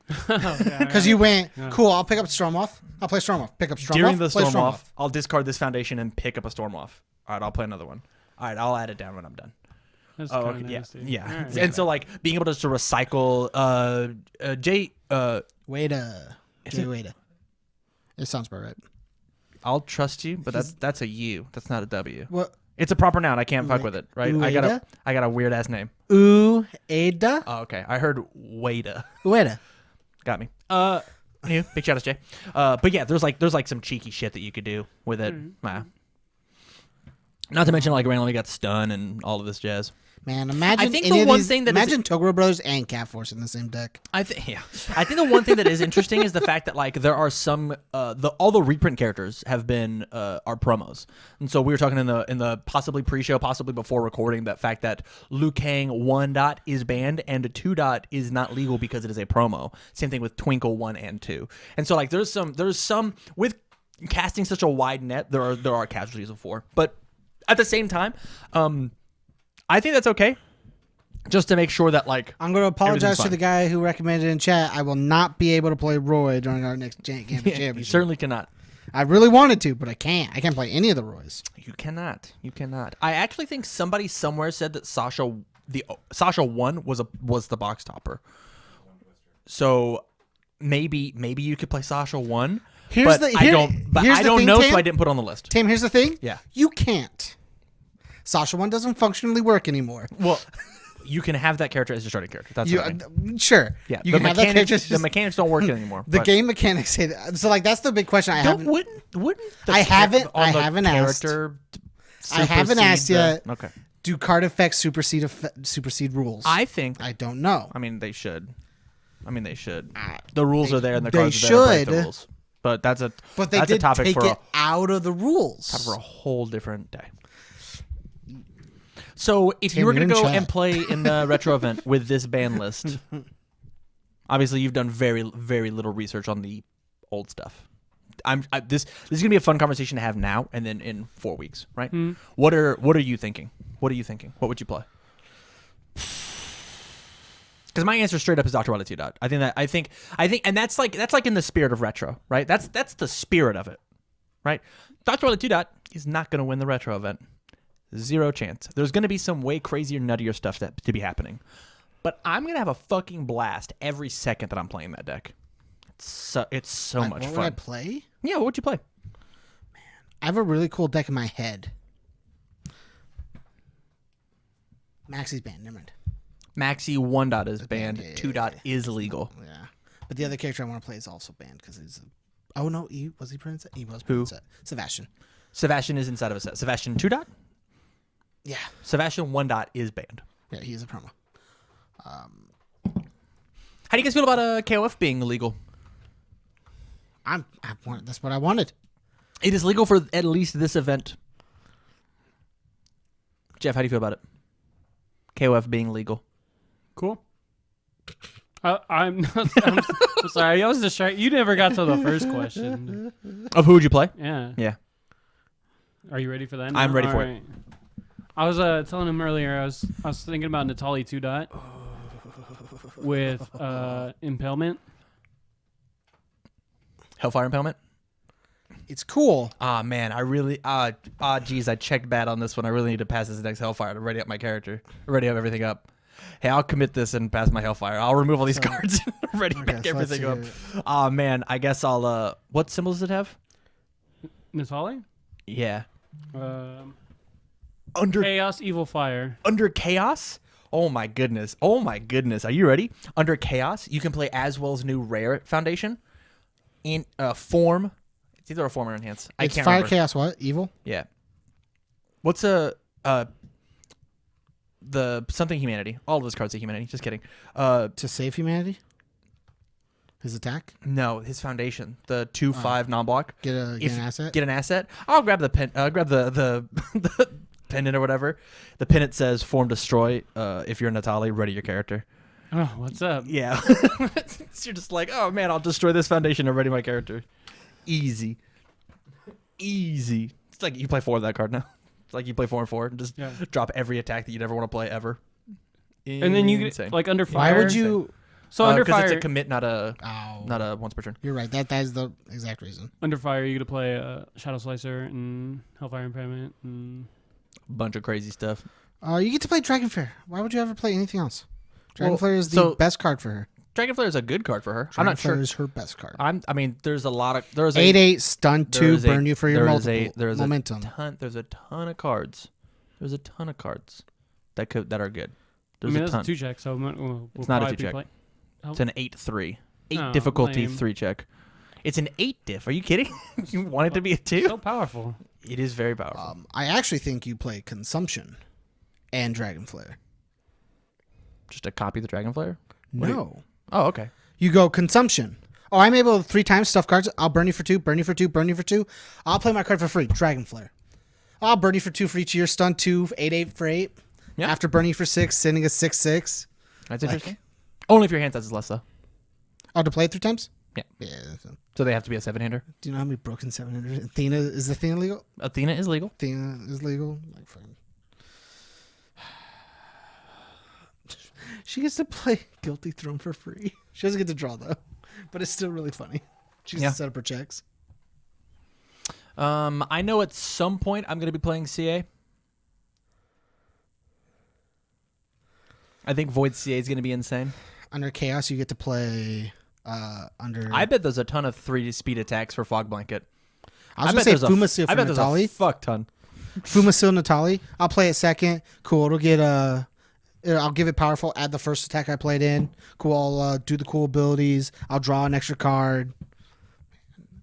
[SPEAKER 2] Because you went, cool, I'll pick up Stormwolf. I'll play Stormwolf. Pick up Stormwolf.
[SPEAKER 1] During the
[SPEAKER 2] play
[SPEAKER 1] Stormwolf, I'll discard this foundation and pick up a Stormwolf. All right, I'll play another one. All right, I'll add it down when I'm done.
[SPEAKER 3] That's
[SPEAKER 1] Oh,
[SPEAKER 3] kinda
[SPEAKER 1] okay,
[SPEAKER 3] nasty.
[SPEAKER 1] yeah.
[SPEAKER 3] Alright.
[SPEAKER 1] And so like being able to just recycle Jay
[SPEAKER 2] Waita. Jay Waita. It sounds about right.
[SPEAKER 1] I'll trust you, but that's a U. That's not a W.
[SPEAKER 2] What?
[SPEAKER 1] It's a proper noun. I can't fuck with it, right?
[SPEAKER 2] Ueda?
[SPEAKER 1] I got a weird ass name.
[SPEAKER 2] Ueda?
[SPEAKER 1] Oh, okay. I heard Waita.
[SPEAKER 2] Ueda.
[SPEAKER 1] Got me. New big shout out Jay. But yeah, there's like some cheeky shit that you could do with it. Not to mention like randomly got stun and all of this jazz.
[SPEAKER 2] Man, imagine
[SPEAKER 1] I think the one thing that
[SPEAKER 2] imagine Toguro Brothers and Cat Force in the same deck.
[SPEAKER 1] I think the one thing that is interesting is the fact that like there are some all the reprint characters have been are promos, and so we were talking in the possibly pre-show, possibly before recording, that fact that Liu Kang 1 dot is banned and 2 dot is not legal because it is a promo. Same thing with Twinkle 1 and 2, and so like there's some with casting such a wide net there are casualties of 4, but at the same time, I think that's okay. Just to make sure that like
[SPEAKER 2] I'm going to apologize to
[SPEAKER 1] fine.
[SPEAKER 2] the guy who recommended in chat. I will not be able to play Roy during our next game of championship.
[SPEAKER 1] you certainly cannot.
[SPEAKER 2] I really wanted to, but I can't. I can't play any of the Roys.
[SPEAKER 1] You cannot. I actually think somebody somewhere said that Sasha 1 was the box topper. So maybe you could play Sasha 1. I don't know,
[SPEAKER 2] Tam.
[SPEAKER 1] so I didn't put it on the list.
[SPEAKER 2] Tim, here's the thing.
[SPEAKER 1] Yeah.
[SPEAKER 2] You can't. Sasha 1 doesn't functionally work anymore.
[SPEAKER 1] Well, you can have that character as your starting character. That's what I mean.
[SPEAKER 2] Sure.
[SPEAKER 1] Yeah.
[SPEAKER 2] You
[SPEAKER 1] the
[SPEAKER 2] can have that character.
[SPEAKER 1] mechanics, the mechanics don't work anymore.
[SPEAKER 2] The
[SPEAKER 1] but
[SPEAKER 2] game mechanics say that. So like that's the big question. I haven't.
[SPEAKER 1] wouldn't the
[SPEAKER 2] I haven't asked.
[SPEAKER 1] character
[SPEAKER 2] I haven't asked
[SPEAKER 1] supersede
[SPEAKER 2] yet.
[SPEAKER 1] Okay.
[SPEAKER 2] Do card effects supersede rules?
[SPEAKER 1] I think.
[SPEAKER 2] I don't know.
[SPEAKER 1] I mean, they should. The rules are there, and the
[SPEAKER 2] they
[SPEAKER 1] cards are there to break the
[SPEAKER 2] should.
[SPEAKER 1] rules. But that's a
[SPEAKER 2] But they
[SPEAKER 1] that's
[SPEAKER 2] did
[SPEAKER 1] a topic
[SPEAKER 2] take
[SPEAKER 1] for
[SPEAKER 2] it out of the rules.
[SPEAKER 1] a whole different day. So if
[SPEAKER 2] Tim,
[SPEAKER 1] you were going to
[SPEAKER 2] you're
[SPEAKER 1] go
[SPEAKER 2] in chat.
[SPEAKER 1] and play in the retro event with this ban list, obviously you've done very, very little research on the old stuff. This is going to be a fun conversation to have now and then in 4 weeks, right? What are you thinking? What would you play? Because my answer straight up is Dr. Wily 2 dot. I think, and that's like in the spirit of retro, right? That's the spirit of it, right? Dr. Wily 2 dot is not going to win the retro event. 0 chance. There's going to be some way crazier, nuttier stuff to be happening. But I'm going to have a fucking blast every second that I'm playing that deck. It's so much
[SPEAKER 2] What
[SPEAKER 1] fun.
[SPEAKER 2] would I play?
[SPEAKER 1] Yeah, what would you play?
[SPEAKER 2] I have a really cool deck in my head. Maxie's banned. Never mind.
[SPEAKER 1] Maxi 1 dot is banned.
[SPEAKER 2] yeah,
[SPEAKER 1] 2 dot is legal.
[SPEAKER 2] Yeah, but the other character I want to play is also banned because he's. Oh no, was he Prince? He was
[SPEAKER 1] Who?
[SPEAKER 2] Prince. Sebastian.
[SPEAKER 1] Sebastian is inside of a set. Sebastian 2 dot?
[SPEAKER 2] Yeah,
[SPEAKER 1] Sebastian 1 dot is banned.
[SPEAKER 2] yeah, he is a promo.
[SPEAKER 1] How do you guys feel about KOF being illegal?
[SPEAKER 2] That's what I wanted.
[SPEAKER 1] It is legal for at least this event. Jeff, how do you feel about it? KOF being legal.
[SPEAKER 3] Cool. I'm sorry. I was distracted. You never got to the first question.
[SPEAKER 1] Of who would you play?
[SPEAKER 3] Yeah.
[SPEAKER 1] Yeah.
[SPEAKER 3] Are you ready for that?
[SPEAKER 1] I'm ready for
[SPEAKER 3] it. I was telling him earlier. I was thinking about Natali 2 dot with impalement.
[SPEAKER 1] Hellfire Impalement?
[SPEAKER 2] It's cool.
[SPEAKER 1] Ah, man, I really... geez, I checked bad on this one. I really need to pass this next Hellfire to ready up my character. Ready up everything up. Hey, I'll commit this and pass my Hellfire. I'll remove all these cards. Ready back everything up. Ah, man, I guess I'll... what symbol does it have?
[SPEAKER 3] Natali?
[SPEAKER 1] Yeah.
[SPEAKER 3] Under Chaos, Evil Fire.
[SPEAKER 1] Under Chaos? Oh, my goodness. Oh, my goodness. Are you ready? Under Chaos, you can play as well as new Rare Foundation. In form... It's either a form or enhance. I can't
[SPEAKER 2] Fire,
[SPEAKER 1] remember.
[SPEAKER 2] Chaos, what? Evil?
[SPEAKER 1] Yeah. What's the something humanity? All of those cards are humanity. Just kidding.
[SPEAKER 2] To save humanity? His attack?
[SPEAKER 1] No, his foundation. The 2/5 non-block.
[SPEAKER 2] Get an asset?
[SPEAKER 1] Get an asset. I'll grab the pen. Grab the pendant or whatever. The pendant says form destroy. If you're Natali, ready your character.
[SPEAKER 3] Oh, what's up?
[SPEAKER 1] Yeah. You're just like, oh man, I'll destroy this foundation and ready my character. Easy. It's like you play 4 of that card now. It's like you play 4 and 4 and just drop every attack that you'd ever want to play ever.
[SPEAKER 3] And then you get, like under fire.
[SPEAKER 2] Why would you?
[SPEAKER 3] So under fire,
[SPEAKER 1] it's a commit, not a once per turn.
[SPEAKER 2] You're right. That is the exact reason.
[SPEAKER 3] Under fire, you get to play Shadow Slicer and Hellfire Impalement and
[SPEAKER 1] bunch of crazy stuff.
[SPEAKER 2] You get to play Dragonflare. Why would you ever play anything else? Dragonflare is the best card for her.
[SPEAKER 1] Dragonflare is a good card for her. I'm not sure.
[SPEAKER 2] Dragonflare is her best card.
[SPEAKER 1] I mean, there's a lot of
[SPEAKER 2] 8/8 stun 2 burn you for your multiple momentum.
[SPEAKER 1] There's a ton of cards. There's a ton of cards that are good. There's
[SPEAKER 3] that's
[SPEAKER 1] a ton.
[SPEAKER 3] a 2-check, so we'll
[SPEAKER 1] it's not a
[SPEAKER 3] probably
[SPEAKER 1] 2-check. It's an 8/3. 8 difficulty
[SPEAKER 3] lame.
[SPEAKER 1] 3-check. It's an 8 diff. Are you kidding? You want it to be a 2?
[SPEAKER 3] So powerful.
[SPEAKER 1] It is very powerful.
[SPEAKER 2] I actually think you play Consumption and Dragonflare.
[SPEAKER 1] Just to copy the Dragonflare?
[SPEAKER 2] No.
[SPEAKER 1] Oh, okay.
[SPEAKER 2] You go Consumption. Oh, I'm able to 3 times stuff cards. I'll burn you for 2, burn you for 2, burn you for 2. I'll play my card for free. Dragonflare. I'll burn you for 2 for each of your stun 2, 8/8 for 8.
[SPEAKER 1] Yeah.
[SPEAKER 2] After burning for 6, sending a 6/6.
[SPEAKER 1] That's interesting. Only if your hand size is less, though.
[SPEAKER 2] Oh, to play it 3 times?
[SPEAKER 1] Yeah.
[SPEAKER 2] Yeah.
[SPEAKER 1] So they have to be a 7-hander?
[SPEAKER 2] Do you know how many broken 700? Is Athena legal?
[SPEAKER 1] Athena is legal.
[SPEAKER 2] Athena is legal. Like, fucking. She gets to play Guilty Throne for free. She doesn't get to draw, though. But it's still really funny. She gets to set up her checks.
[SPEAKER 1] I know at some point I'm going to be playing CA. I think Void CA is going to be insane.
[SPEAKER 2] Under Chaos, you get to play under...
[SPEAKER 1] I bet there's a ton of 3 speed attacks for Fog Blanket.
[SPEAKER 2] I was going to say Fumasil for
[SPEAKER 1] I bet there's
[SPEAKER 2] Natali.
[SPEAKER 1] a fuck ton.
[SPEAKER 2] Fumasil Natali. I'll play it second. Cool. It'll get I'll give it powerful. Add the first attack I played in. Cool. I'll do the cool abilities. I'll draw an extra card.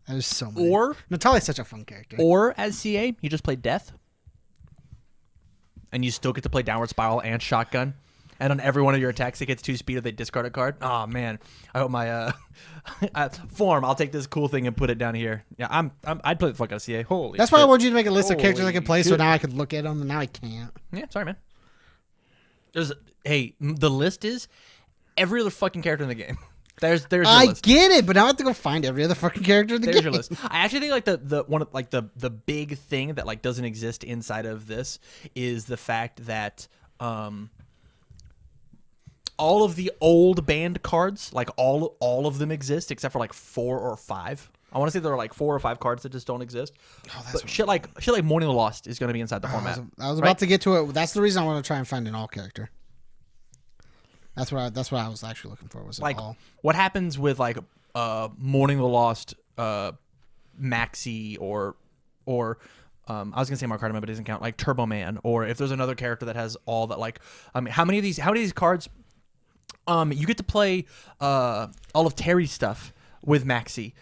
[SPEAKER 2] There's so many.
[SPEAKER 1] Or
[SPEAKER 2] Natali's such a fun character.
[SPEAKER 1] Or as CA, you just play Death, and you still get to play Downward Spiral and Shotgun. And on every one of your attacks, it gets 2 speed if they discard a card. Oh man, I hope my form. I'll take this cool thing and put it down here. Yeah, I'd play the fuck out of CA. Holy.
[SPEAKER 2] That's
[SPEAKER 1] shit.
[SPEAKER 2] why I wanted you to make a list of characters I
[SPEAKER 1] Holy
[SPEAKER 2] can play, so
[SPEAKER 1] shit.
[SPEAKER 2] now I could look at them, and now I can't.
[SPEAKER 1] Yeah, sorry, man. The list is every other fucking character in the game. There's your
[SPEAKER 2] I
[SPEAKER 1] list.
[SPEAKER 2] get it, but now I have to go find every other fucking character in the
[SPEAKER 1] There's
[SPEAKER 2] game.
[SPEAKER 1] your list. I actually think like the one of like the big thing that like doesn't exist inside of this is the fact that all of the old banned cards, like all of them exist except for like 4 or 5. I want to say there are like 4 or 5 cards that just don't exist. Oh, that's but shit like Mourning the Lost is going to be inside the format.
[SPEAKER 2] I was about to get to it. That's the reason I want to try and find an all character. That's what I was actually looking for. Was
[SPEAKER 1] like
[SPEAKER 2] all.
[SPEAKER 1] What happens with like Mourning the Lost, Maxi or I was gonna say Mark Hardiman, but it doesn't count. Like Turbo Man, or if there's another character that has all that. Like, I mean, how many of these cards? You get to play all of Terry's stuff with Maxi.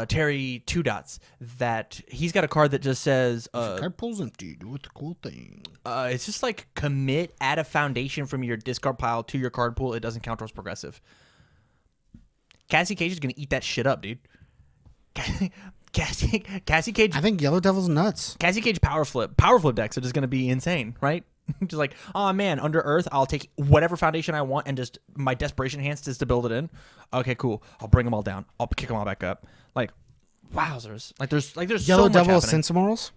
[SPEAKER 1] Terry 2 dots. That he's got a card that just says
[SPEAKER 2] card pool's empty. Do the cool thing.
[SPEAKER 1] It's just like commit, add a foundation from your discard pile to your card pool. It doesn't count towards progressive. Cassie Cage is gonna eat that shit up, dude. Cassie Cage.
[SPEAKER 2] I think Yellow Devil's nuts.
[SPEAKER 1] Cassie Cage power flip decks are just gonna be insane, right? Just like, oh man, under Earth, I'll take whatever foundation I want and just my desperation hands is to build it in. Okay, cool. I'll bring them all down. I'll kick them all back up. Like, wowzers! There's
[SPEAKER 2] Yellow
[SPEAKER 1] so much
[SPEAKER 2] Devil
[SPEAKER 1] happening.
[SPEAKER 2] Sense Morals.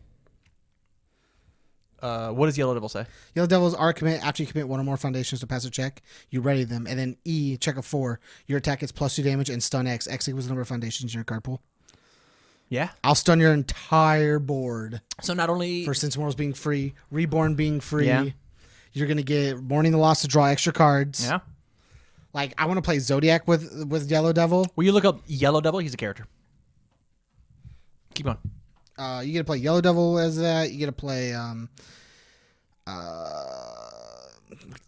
[SPEAKER 1] What does Yellow Devil say?
[SPEAKER 2] Yellow Devils are commit after you commit one or more foundations to pass a check, you ready them, and then E, check of 4. Your attack gets +2 damage and stun X. X equals the number of foundations in your card pool.
[SPEAKER 1] Yeah.
[SPEAKER 2] I'll stun your entire board.
[SPEAKER 1] So not only
[SPEAKER 2] For Sense Morals being free, Reborn being free,
[SPEAKER 1] Yeah.
[SPEAKER 2] you're gonna get Mourning the Loss to draw extra cards.
[SPEAKER 1] yeah.
[SPEAKER 2] Like I want to play Zodiac with Yellow Devil.
[SPEAKER 1] Well, you look up Yellow Devil. He's a character. Keep going.
[SPEAKER 2] You get to play Yellow Devil as that. You get to play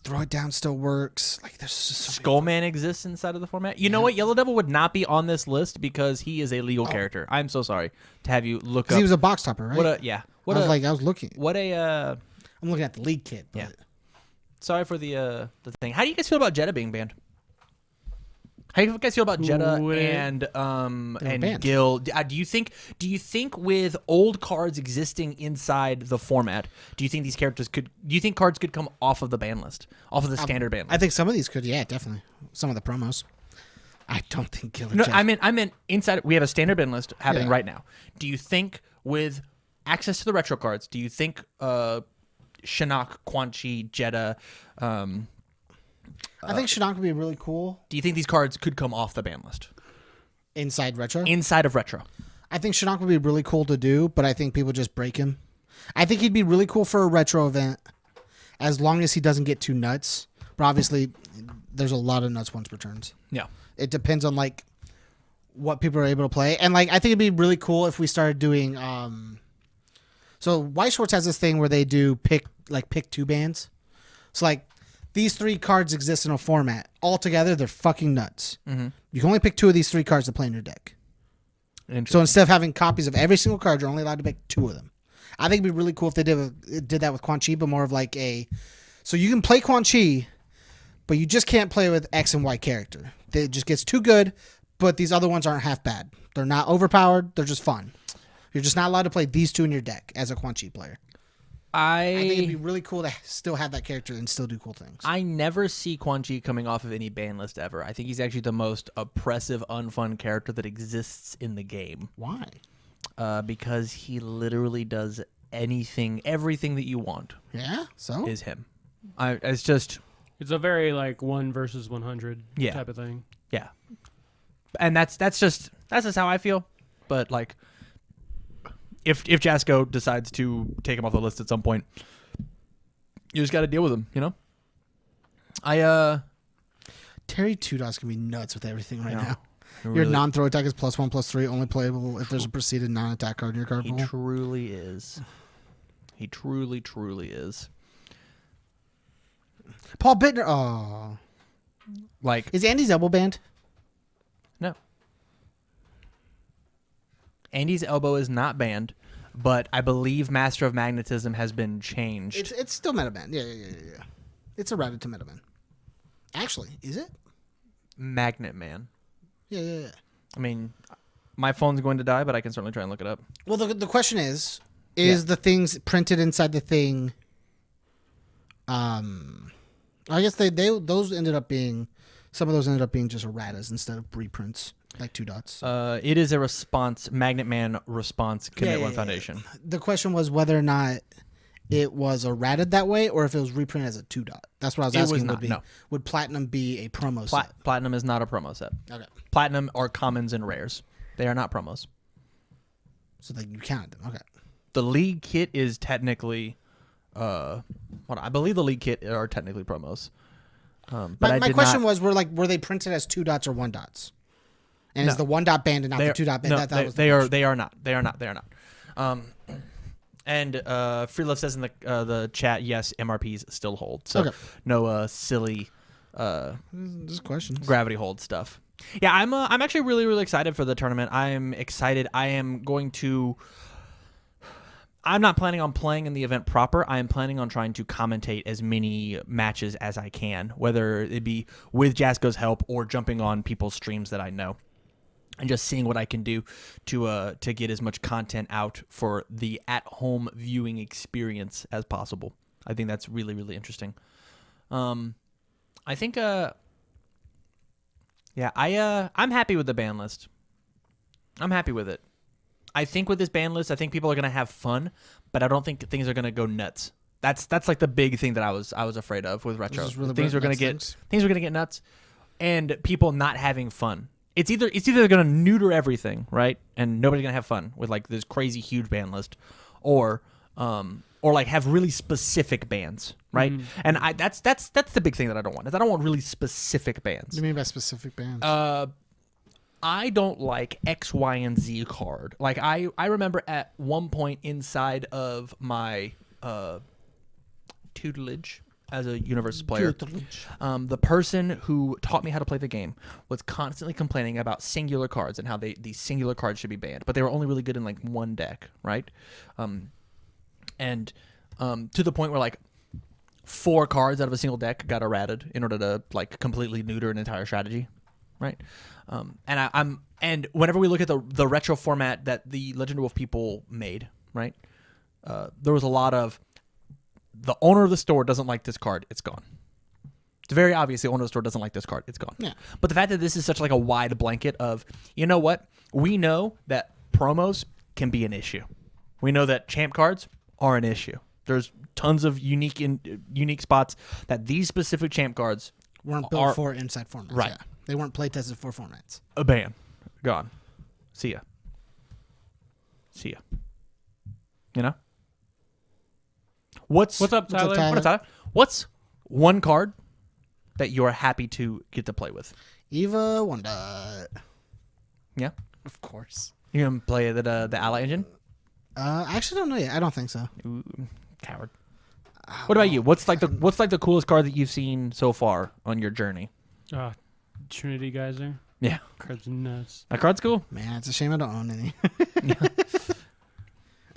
[SPEAKER 2] Throw It Down still works. Like there's just so
[SPEAKER 1] Skullman exists inside of the format. You know what? Yellow Devil would not be on this list because he is a legal character. I'm so sorry to have you look up.
[SPEAKER 2] he was a box topper, right?
[SPEAKER 1] Yeah.
[SPEAKER 2] I was looking.
[SPEAKER 1] I'm
[SPEAKER 2] looking at the league kit. But
[SPEAKER 1] Yeah. Sorry for the thing. How do you guys feel about Jeddah being banned? How do you guys feel about Jeddah and
[SPEAKER 2] banned.
[SPEAKER 1] Gil? Do you think with old cards existing inside the format, do you think these characters could? Do you think cards could come off of the ban list, off of the standard ban list?
[SPEAKER 2] I think some of these could. Yeah, definitely. Some of the promos. I don't think Killer
[SPEAKER 1] No,
[SPEAKER 2] Jet.
[SPEAKER 1] I meant inside. We have a standard bin list happening
[SPEAKER 2] Yeah.
[SPEAKER 1] right now. Do you think with access to the retro cards, do you think Shinnok, Quan Chi, Jeddah,
[SPEAKER 2] I think Shinnok would be really cool
[SPEAKER 1] do you think these cards could come off the ban list
[SPEAKER 2] inside retro.
[SPEAKER 1] inside of retro?
[SPEAKER 2] I think Shinnok would be really cool to do, but I think people just break him. I think he'd be really cool for a retro event as long as he doesn't get too nuts. But obviously, there's a lot of nuts once per turns.
[SPEAKER 1] Yeah.
[SPEAKER 2] It depends on like what people are able to play, and like I think it'd be really cool if we started doing. So White Shorts has this thing where they do pick 2 bands. So like these 3 cards exist in a format all together. They're fucking nuts.
[SPEAKER 1] Mm-hmm.
[SPEAKER 2] You can only pick 2 of these 3 cards to play in your deck. So instead of having copies of every single card, you're only allowed to pick 2 of them. I think it'd be really cool if they did that with Quan Chi, but more of like so you can play Quan Chi, but you just can't play with X and Y character. It just gets too good, but these other ones aren't half bad. They're not overpowered. They're just fun. You're just not allowed to play these 2 in your deck as a Quan Chi player. I think it'd be really cool to still have that character and still do cool things.
[SPEAKER 1] I never see Quan Chi coming off of any ban list ever. I think he's actually the most oppressive, unfun character that exists in the game.
[SPEAKER 2] Why?
[SPEAKER 1] Because he literally does everything that you want
[SPEAKER 2] Yeah. So
[SPEAKER 1] is him. It's just,
[SPEAKER 3] It's a very like 1 versus 100
[SPEAKER 1] Yeah.
[SPEAKER 3] type of thing.
[SPEAKER 1] yeah. And that's just how I feel. But like, if Jasco decides to take him off the list at some point, you just got to deal with him, you know?
[SPEAKER 2] Terry 2 dots can be nuts with everything right
[SPEAKER 1] No,
[SPEAKER 2] now.
[SPEAKER 1] he
[SPEAKER 2] Your
[SPEAKER 1] really-
[SPEAKER 2] non-throw attack is +1/+3, only playable if there's a preceded non-attack card in your card
[SPEAKER 1] He
[SPEAKER 2] pool.
[SPEAKER 1] truly is. He truly, truly is.
[SPEAKER 2] Paul Bittner. Oh,
[SPEAKER 1] Like,
[SPEAKER 2] is Andy's elbow banned?
[SPEAKER 1] no. Andy's elbow is not banned, but I believe Master of Magnetism has been changed.
[SPEAKER 2] It's still meta ban. Yeah. It's errated to meta ban. Actually, is it?
[SPEAKER 1] Magnet Man.
[SPEAKER 2] Yeah.
[SPEAKER 1] I mean, my phone's going to die, but I can certainly try and look it up.
[SPEAKER 2] Well, the question is the things printed inside the thing? I guess those ended up being some of those ended up being just erratas instead of reprints, like 2 dots.
[SPEAKER 1] It is a response, Magnet Man response, commit one foundation.
[SPEAKER 2] The question was whether or not it was errated that way or if it was reprinted as a 2 dot. That's what I was
[SPEAKER 1] It was
[SPEAKER 2] asking.
[SPEAKER 1] not, no.
[SPEAKER 2] Would Platinum be a promo set?
[SPEAKER 1] Platinum is not a promo set.
[SPEAKER 2] Okay.
[SPEAKER 1] Platinum are commons and rares. They are not promos.
[SPEAKER 2] So then you counted them. Okay.
[SPEAKER 1] The League kit is technically, I believe the League kit are technically promos. But
[SPEAKER 2] My question was, were they printed as 2 dots or 1 dots? And
[SPEAKER 1] No.
[SPEAKER 2] is the 1 dot banned and not the 2 dot banned?
[SPEAKER 1] No,
[SPEAKER 2] that was the
[SPEAKER 1] they are.
[SPEAKER 2] question.
[SPEAKER 1] They are not. They are not. They are not. And Freelove says in the chat, yes, MRPs still hold. So
[SPEAKER 2] Okay.
[SPEAKER 1] no silly
[SPEAKER 2] Just questions.
[SPEAKER 1] gravity hold stuff. Yeah, I'm actually really, really excited for the tournament. I'm excited. I'm not planning on playing in the event proper. I am planning on trying to commentate as many matches as I can, whether it be with Jasco's help or jumping on people's streams that I know, and just seeing what I can do to get as much content out for the at-home viewing experience as possible. I think that's really, really interesting. I think I'm happy with the ban list. I'm happy with it. I think with this ban list, I think people are gonna have fun, but I don't think things are gonna go nuts. That's like the big thing that I was afraid of with retro.
[SPEAKER 2] Really
[SPEAKER 1] things are gonna
[SPEAKER 2] things.
[SPEAKER 1] get nuts, and people not having fun. It's either they're gonna neuter everything, right, and nobody's gonna have fun with like this crazy huge ban list, or like have really specific bans, right?
[SPEAKER 3] Mm-hmm.
[SPEAKER 1] And that's the big thing that I don't want. Is I don't want really specific
[SPEAKER 2] What
[SPEAKER 1] bans.
[SPEAKER 2] do you mean by specific bands?
[SPEAKER 1] I don't like X, Y, and Z card. Like I remember at one point inside of my tutelage as a UniVersus player, the person who taught me how to play the game was constantly complaining about singular cards and how these singular cards should be banned, but they were only really good in like one deck, right? And to the point where like 4 cards out of a single deck got errated in order to like completely neuter an entire strategy, right? And whenever we look at the retro format that the Legend of Wolf people made, right? There was a lot of the owner of the store doesn't like this card, it's gone. It's very obvious the owner of the store doesn't like this card, it's gone.
[SPEAKER 2] Yeah.
[SPEAKER 1] But the fact that this is such like a wide blanket of, you know what? We know that promos can be an issue. We know that champ cards are an issue. There's tons of unique spots that these specific champ cards
[SPEAKER 2] weren't built for inside formats.
[SPEAKER 1] Right.
[SPEAKER 2] Yeah. They weren't play tested for formats.
[SPEAKER 1] a ban. Gone. See ya. You know? What's
[SPEAKER 3] up, Tyler?
[SPEAKER 2] Tyler?
[SPEAKER 1] What up, Tyler? What's one card that you're happy to get to play with?
[SPEAKER 2] Eva Wanda.
[SPEAKER 1] Yeah?
[SPEAKER 2] Of course.
[SPEAKER 1] You gonna play the ally engine?
[SPEAKER 2] I actually don't know yet. I don't think so.
[SPEAKER 1] Ooh, coward. What about you? What's like the coolest card that you've seen so far on your journey?
[SPEAKER 3] Trinity Geyser.
[SPEAKER 1] Yeah.
[SPEAKER 3] Card's nuts.
[SPEAKER 1] That card's cool.
[SPEAKER 2] Man, it's a shame I don't own any.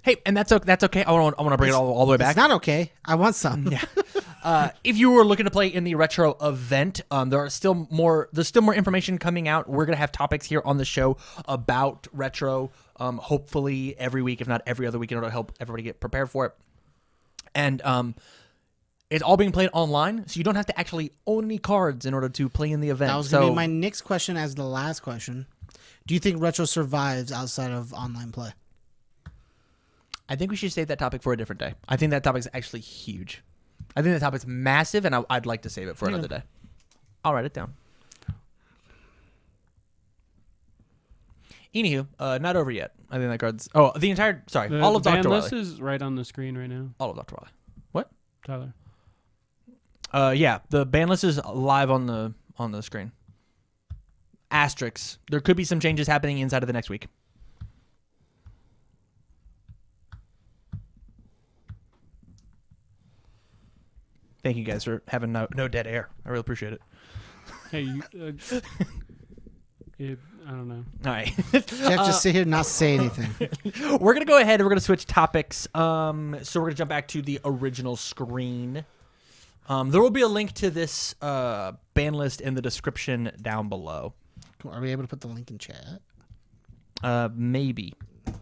[SPEAKER 1] Hey, and that's okay. I want to bring it all the way back.
[SPEAKER 2] It's not okay. I want some.
[SPEAKER 1] Yeah. If you were looking to play in the retro event, there's still more information coming out. We're gonna have topics here on the show about retro. Hopefully every week, if not every other week, in order to help everybody get prepared for it. And it's all being played online, so you don't have to actually own any cards in order to play in the event.
[SPEAKER 2] That was going to be my next question as the last question. Do you think retro survives outside of online play?
[SPEAKER 1] I think we should save that topic for a different day. I think that topic is actually huge. I think that topic's massive, and I'd like to save it for another day. I'll write it down. Anywho, not over yet. I think that card's... Oh, the entire... Sorry, all of Dr.
[SPEAKER 3] The ban
[SPEAKER 1] Wily.
[SPEAKER 3] list is right on the screen right now,
[SPEAKER 1] All of Dr. Wily. What?
[SPEAKER 3] Tyler.
[SPEAKER 1] Yeah, the ban list is live on the screen. Asterisks. There could be some changes happening inside of the next week. Thank you guys for having no dead air. I really appreciate it.
[SPEAKER 3] Hey, I don't know.
[SPEAKER 1] All right.
[SPEAKER 2] Jeff, just sit here and not say anything.
[SPEAKER 1] We're going to go ahead and we're going to switch topics. So we're going to jump back to the original screen. There will be a link to this ban list in the description down below.
[SPEAKER 2] Are we able to put the link in chat?
[SPEAKER 1] Maybe,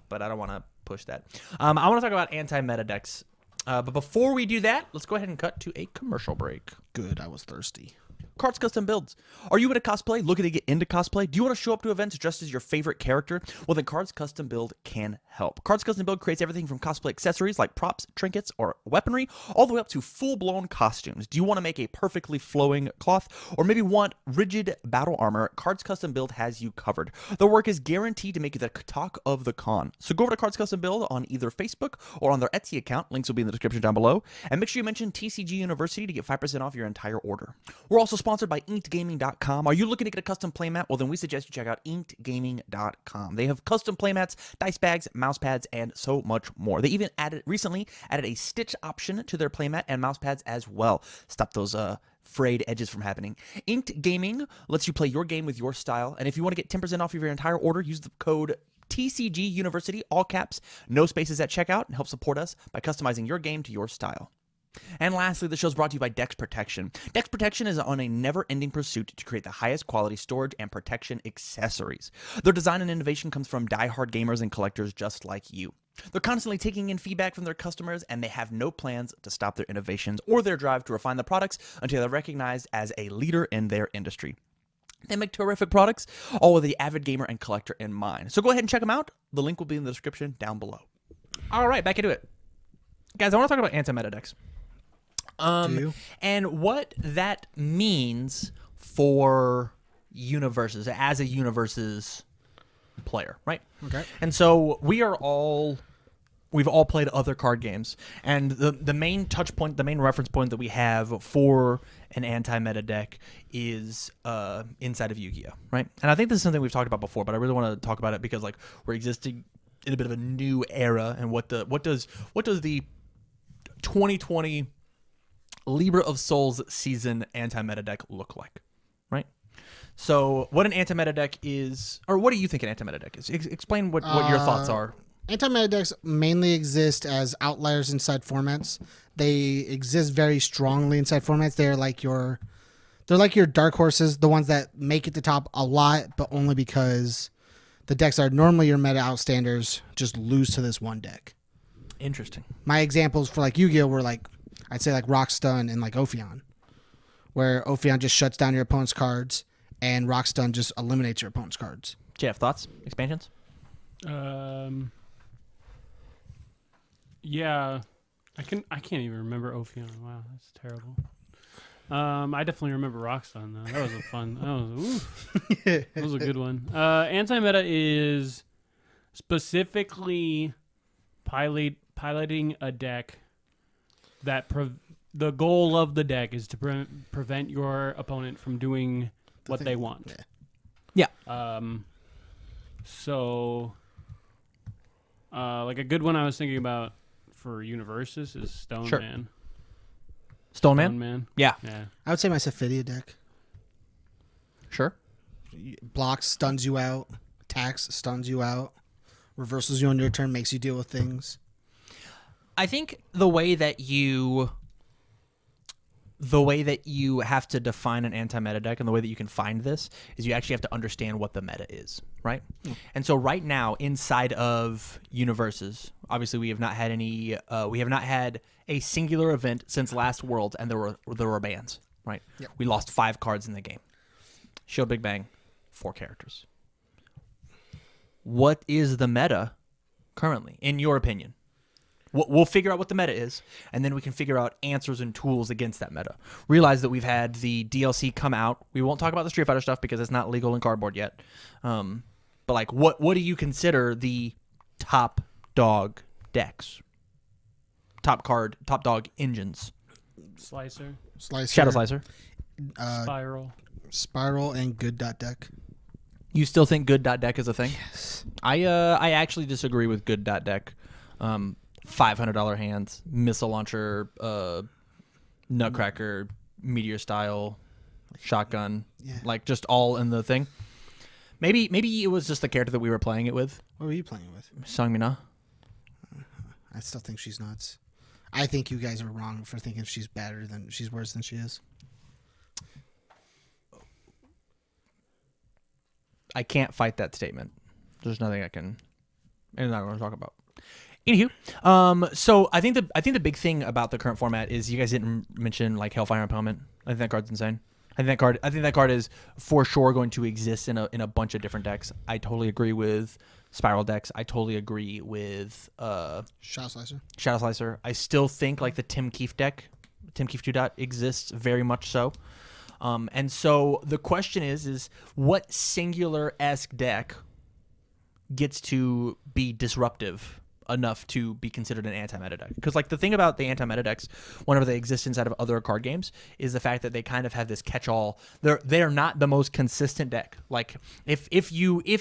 [SPEAKER 1] but I don't want to push that. I want to talk about anti-meta decks. But before we do that, let's go ahead and cut to a commercial break.
[SPEAKER 2] Good, I was thirsty.
[SPEAKER 1] Cards Custom Builds. Are you into cosplay? Looking to get into cosplay? Do you want to show up to events dressed as your favorite character? Well, then Cards Custom Build can help. Cards Custom Build creates everything from cosplay accessories like props, trinkets, or weaponry, all the way up to full-blown costumes. Do you want to make a perfectly flowing cloth, or maybe want rigid battle armor? Cards Custom Build has you covered. The work is guaranteed to make you the talk of the con. So go over to Cards Custom Build on either Facebook or on their Etsy account. Links will be in the description down below. And make sure you mention TCG University to get 5% off your entire order. We're also sponsored by InkedGaming.com. Are you looking to get a custom playmat? Well, then we suggest you check out InkedGaming.com. They have custom playmats, dice bags, mouse pads, and so much more. They even recently added a stitch option to their playmat and mouse pads as well. Stop those frayed edges from happening. Inked Gaming lets you play your game with your style. And if you want to get 10% off of your entire order, use the code TCG University, all caps, no spaces at checkout, and help support us by customizing your game to your style. And lastly, the show's brought to you by Dex Protection. Dex Protection is on a never-ending pursuit to create the highest quality storage and protection accessories. Their design and innovation comes from die-hard gamers and collectors just like you. They're constantly taking in feedback from their customers, and they have no plans to stop their innovations or their drive to refine the products until they're recognized as a leader in their industry. They make terrific products, all with the avid gamer and collector in mind. So go ahead and check them out. The link will be in the description down below. All right, back into it. Guys, I want to talk about anti-meta decks. And what that means for UniVersus as a UniVersus player, right?
[SPEAKER 2] Okay.
[SPEAKER 1] And so we've all played other card games, and the main touch point, the main reference point that we have for an anti-meta deck is inside of Yu-Gi-Oh, right? And I think this is something we've talked about before, but I really want to talk about it because like we're existing in a bit of a new era, and what does the 2020 Libra of Souls season anti-meta deck look like, right? So what an anti-meta deck is, or what do you think an anti-meta deck is? Explain what your thoughts are.
[SPEAKER 2] Anti-meta decks mainly exist as outliers inside formats. They exist very strongly inside formats. They're like your dark horses, the ones that make it to top a lot, but only because the decks that are normally your meta outstanders just lose to this one deck.
[SPEAKER 1] Interesting.
[SPEAKER 2] My examples for like Yu-Gi-Oh were like, I'd say like Rock Stun and like Ophion, where Ophion just shuts down your opponent's cards and Rock Stun just eliminates your opponent's cards.
[SPEAKER 1] Jeff, thoughts? Expansions?
[SPEAKER 3] Yeah, I can't even remember Ophion. Wow, that's terrible. I definitely remember Rockstone though. That was a fun. That was a good one. Anti-meta is specifically piloting a deck that the goal of the deck is to prevent your opponent from doing what they want.
[SPEAKER 1] Yeah.
[SPEAKER 3] So, like a good one I was thinking about for UniVersus is Stone
[SPEAKER 1] Sure.
[SPEAKER 3] Man.
[SPEAKER 1] Stone Man?
[SPEAKER 3] Stone Man.
[SPEAKER 1] Yeah.
[SPEAKER 3] Yeah.
[SPEAKER 2] I would say my Sephidia deck.
[SPEAKER 1] Sure.
[SPEAKER 2] Blocks, stuns you out. Attacks, stuns you out. Reversals you on your turn, makes you deal with things.
[SPEAKER 1] I think the way that you have to define an anti-meta deck and the way that you can find this is you actually have to understand what the meta is, right? And so right now inside of UniVersus, obviously we have not had a singular event since last Worlds, and there were bans, right?
[SPEAKER 2] Yep.
[SPEAKER 1] We lost 5 cards in the game. Shield Big Bang, 4 characters. What is the meta currently, in your opinion? We'll figure out what the meta is, and then we can figure out answers and tools against that meta. Realize that we've had the DLC come out. We won't talk about the Street Fighter stuff because it's not legal in cardboard yet. But like, what do you consider the top dog decks? Top dog engines?
[SPEAKER 3] Slicer.
[SPEAKER 1] Shadow Slicer.
[SPEAKER 3] Spiral.
[SPEAKER 2] And good dot deck.
[SPEAKER 1] You still think good dot deck is a thing?
[SPEAKER 2] Yes.
[SPEAKER 1] I actually disagree with good dot deck. $500 hands, missile launcher, nutcracker, meteor style, shotgun, like just all in the thing. Maybe it was just the character that we were playing it with.
[SPEAKER 2] What were you playing with?
[SPEAKER 1] Sangmina.
[SPEAKER 2] I still think she's nuts. I think you guys are wrong for thinking she's worse than she is.
[SPEAKER 1] I can't fight that statement. There's nothing I'm not going to talk about. Anywho, so I think the big thing about the current format is you guys didn't mention like Hellfire Impoundment. I think that card's insane. I think that card is for sure going to exist in a bunch of different decks. I totally agree with Spiral decks. I totally agree with
[SPEAKER 2] Shadow Slicer.
[SPEAKER 1] Shadow Slicer. I still think like the Tim Keefe deck, Tim Keefe 2 dot exists very much so. And so the question is what singular-esque deck gets to be disruptive enough to be considered an anti-meta deck? Because like the thing about the anti-meta decks, whenever they exist inside of other card games, is the fact that they kind of have this catch-all. They're not the most consistent deck. Like if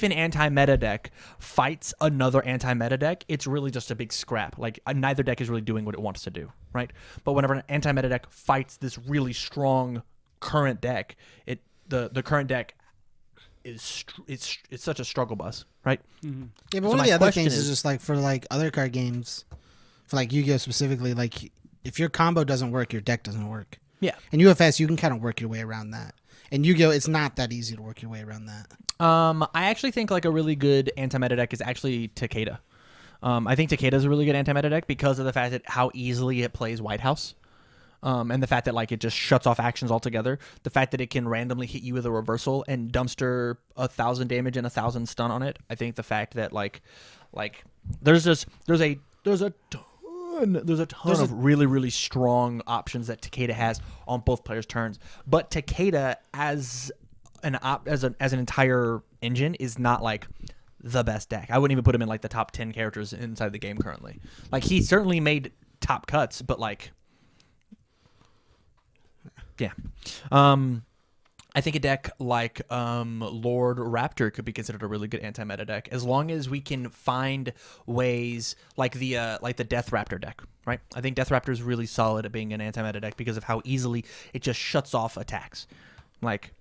[SPEAKER 1] an anti-meta deck fights another anti-meta deck, it's really just a big scrap. Like neither deck is really doing what it wants to do, right? But whenever an anti-meta deck fights this really strong current deck, the current deck it's such a struggle bus, right?
[SPEAKER 3] Mm-hmm.
[SPEAKER 2] Yeah, but one of the other things is just like for like other card games, for like Yu-Gi-Oh specifically, like if your combo doesn't work, your deck doesn't work.
[SPEAKER 1] Yeah.
[SPEAKER 2] And UFS, you can kind of work your way around that. And Yu-Gi-Oh, it's not that easy to work your way around that.
[SPEAKER 1] I actually think like a really good anti-meta deck is actually Takeda. I think Takeda is a really good anti-meta deck because of the fact that how easily it plays White House. And the fact that like it just shuts off actions altogether. The fact that it can randomly hit you with a reversal and dumpster 1,000 damage and 1,000 stun on it. I think the fact that like there's a ton of really, really strong options that Takeda has on both players' turns. But Takeda as an entire engine is not like the best deck. I wouldn't even put him in like the top 10 characters inside the game currently. Like he certainly made top cuts, but like yeah. I think a deck like Lord Raptor could be considered a really good anti-meta deck as long as we can find ways like the Death Raptor deck, right? I think Death Raptor is really solid at being an anti-meta deck because of how easily it just shuts off attacks. Like,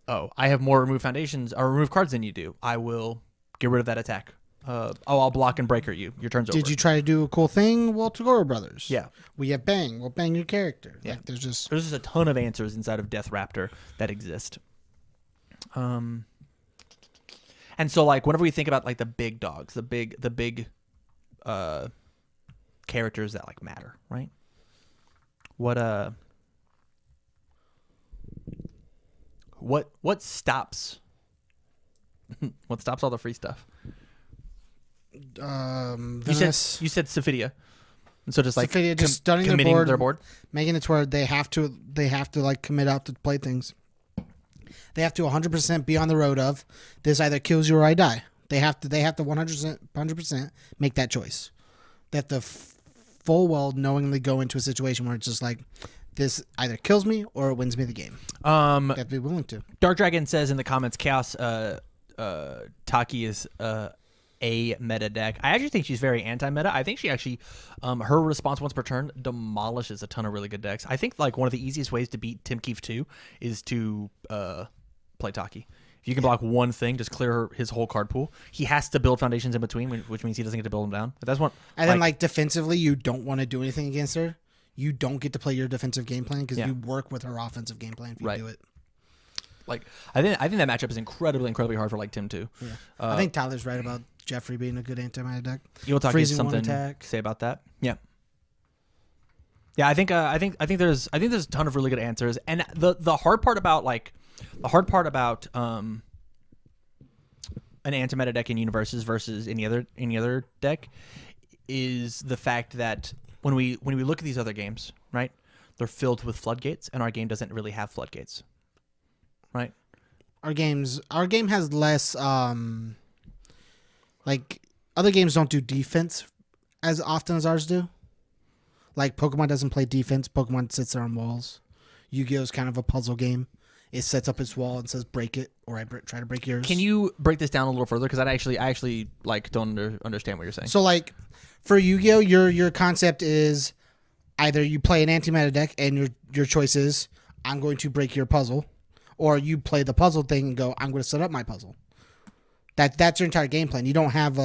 [SPEAKER 1] oh, I have more remove foundations or remove cards than you do. I will get rid of that attack. I'll block and breaker you. Your turn's over.
[SPEAKER 2] Did you try to do a cool thing? Well, Tagoro Brothers.
[SPEAKER 1] Yeah.
[SPEAKER 2] We have bang. We'll bang your character.
[SPEAKER 1] Yeah.
[SPEAKER 2] Like, there's just
[SPEAKER 1] a ton of answers inside of Death Raptor that exist. And so like whenever we think about like the big dogs, the big characters that like matter, right? What stops what stops all the free stuff? You said Sophidia. And so just like
[SPEAKER 2] Sophidia just stunning
[SPEAKER 1] committing
[SPEAKER 2] their board, making it to where they have to like commit out to play things. They have to 100% be on the road of this either kills you or I die. They have to 100% make that choice. They have to full well knowingly go into a situation where it's just like this either kills me or it wins me the game. They have to be willing to.
[SPEAKER 1] Dark Dragon says in the comments, Chaos Taki is a meta deck. I actually think she's very anti-meta. I think she actually, her response once per turn demolishes a ton of really good decks. I think like one of the easiest ways to beat Tim Keefe 2 is to play Taki. If you can block one thing, just clear his whole card pool. He has to build foundations in between, which means he doesn't get to build them down. But that's one.
[SPEAKER 2] And then like defensively, you don't want to do anything against her. You don't get to play your defensive game plan because you work with her offensive game plan if you do it.
[SPEAKER 1] Like I think that matchup is incredibly hard for like Tim 2.
[SPEAKER 2] Yeah. I think Tyler's right about Jeffrey being a good anti-meta deck.
[SPEAKER 1] You'll talk something to say about that. Yeah. Yeah, I think there's a ton of really good answers, and the hard part about an anti-meta deck in UniVersus versus any other deck is the fact that when we look at these other games, right, they're filled with floodgates, and our game doesn't really have floodgates, right?
[SPEAKER 2] Our game has less like other games don't do defense as often as ours do. Like Pokemon doesn't play defense. Pokemon sits there on walls. Yu-Gi-Oh is kind of a puzzle game. It sets up its wall and says break it, or I try to break yours.
[SPEAKER 1] Can you break this down a little further? Because I actually like don't understand what you're saying.
[SPEAKER 2] So like for Yu-Gi-Oh, your concept is either you play an anti-meta deck and your choice is I'm going to break your puzzle, or you play the puzzle thing and go I'm going to set up my puzzle. That's your entire game plan. You don't have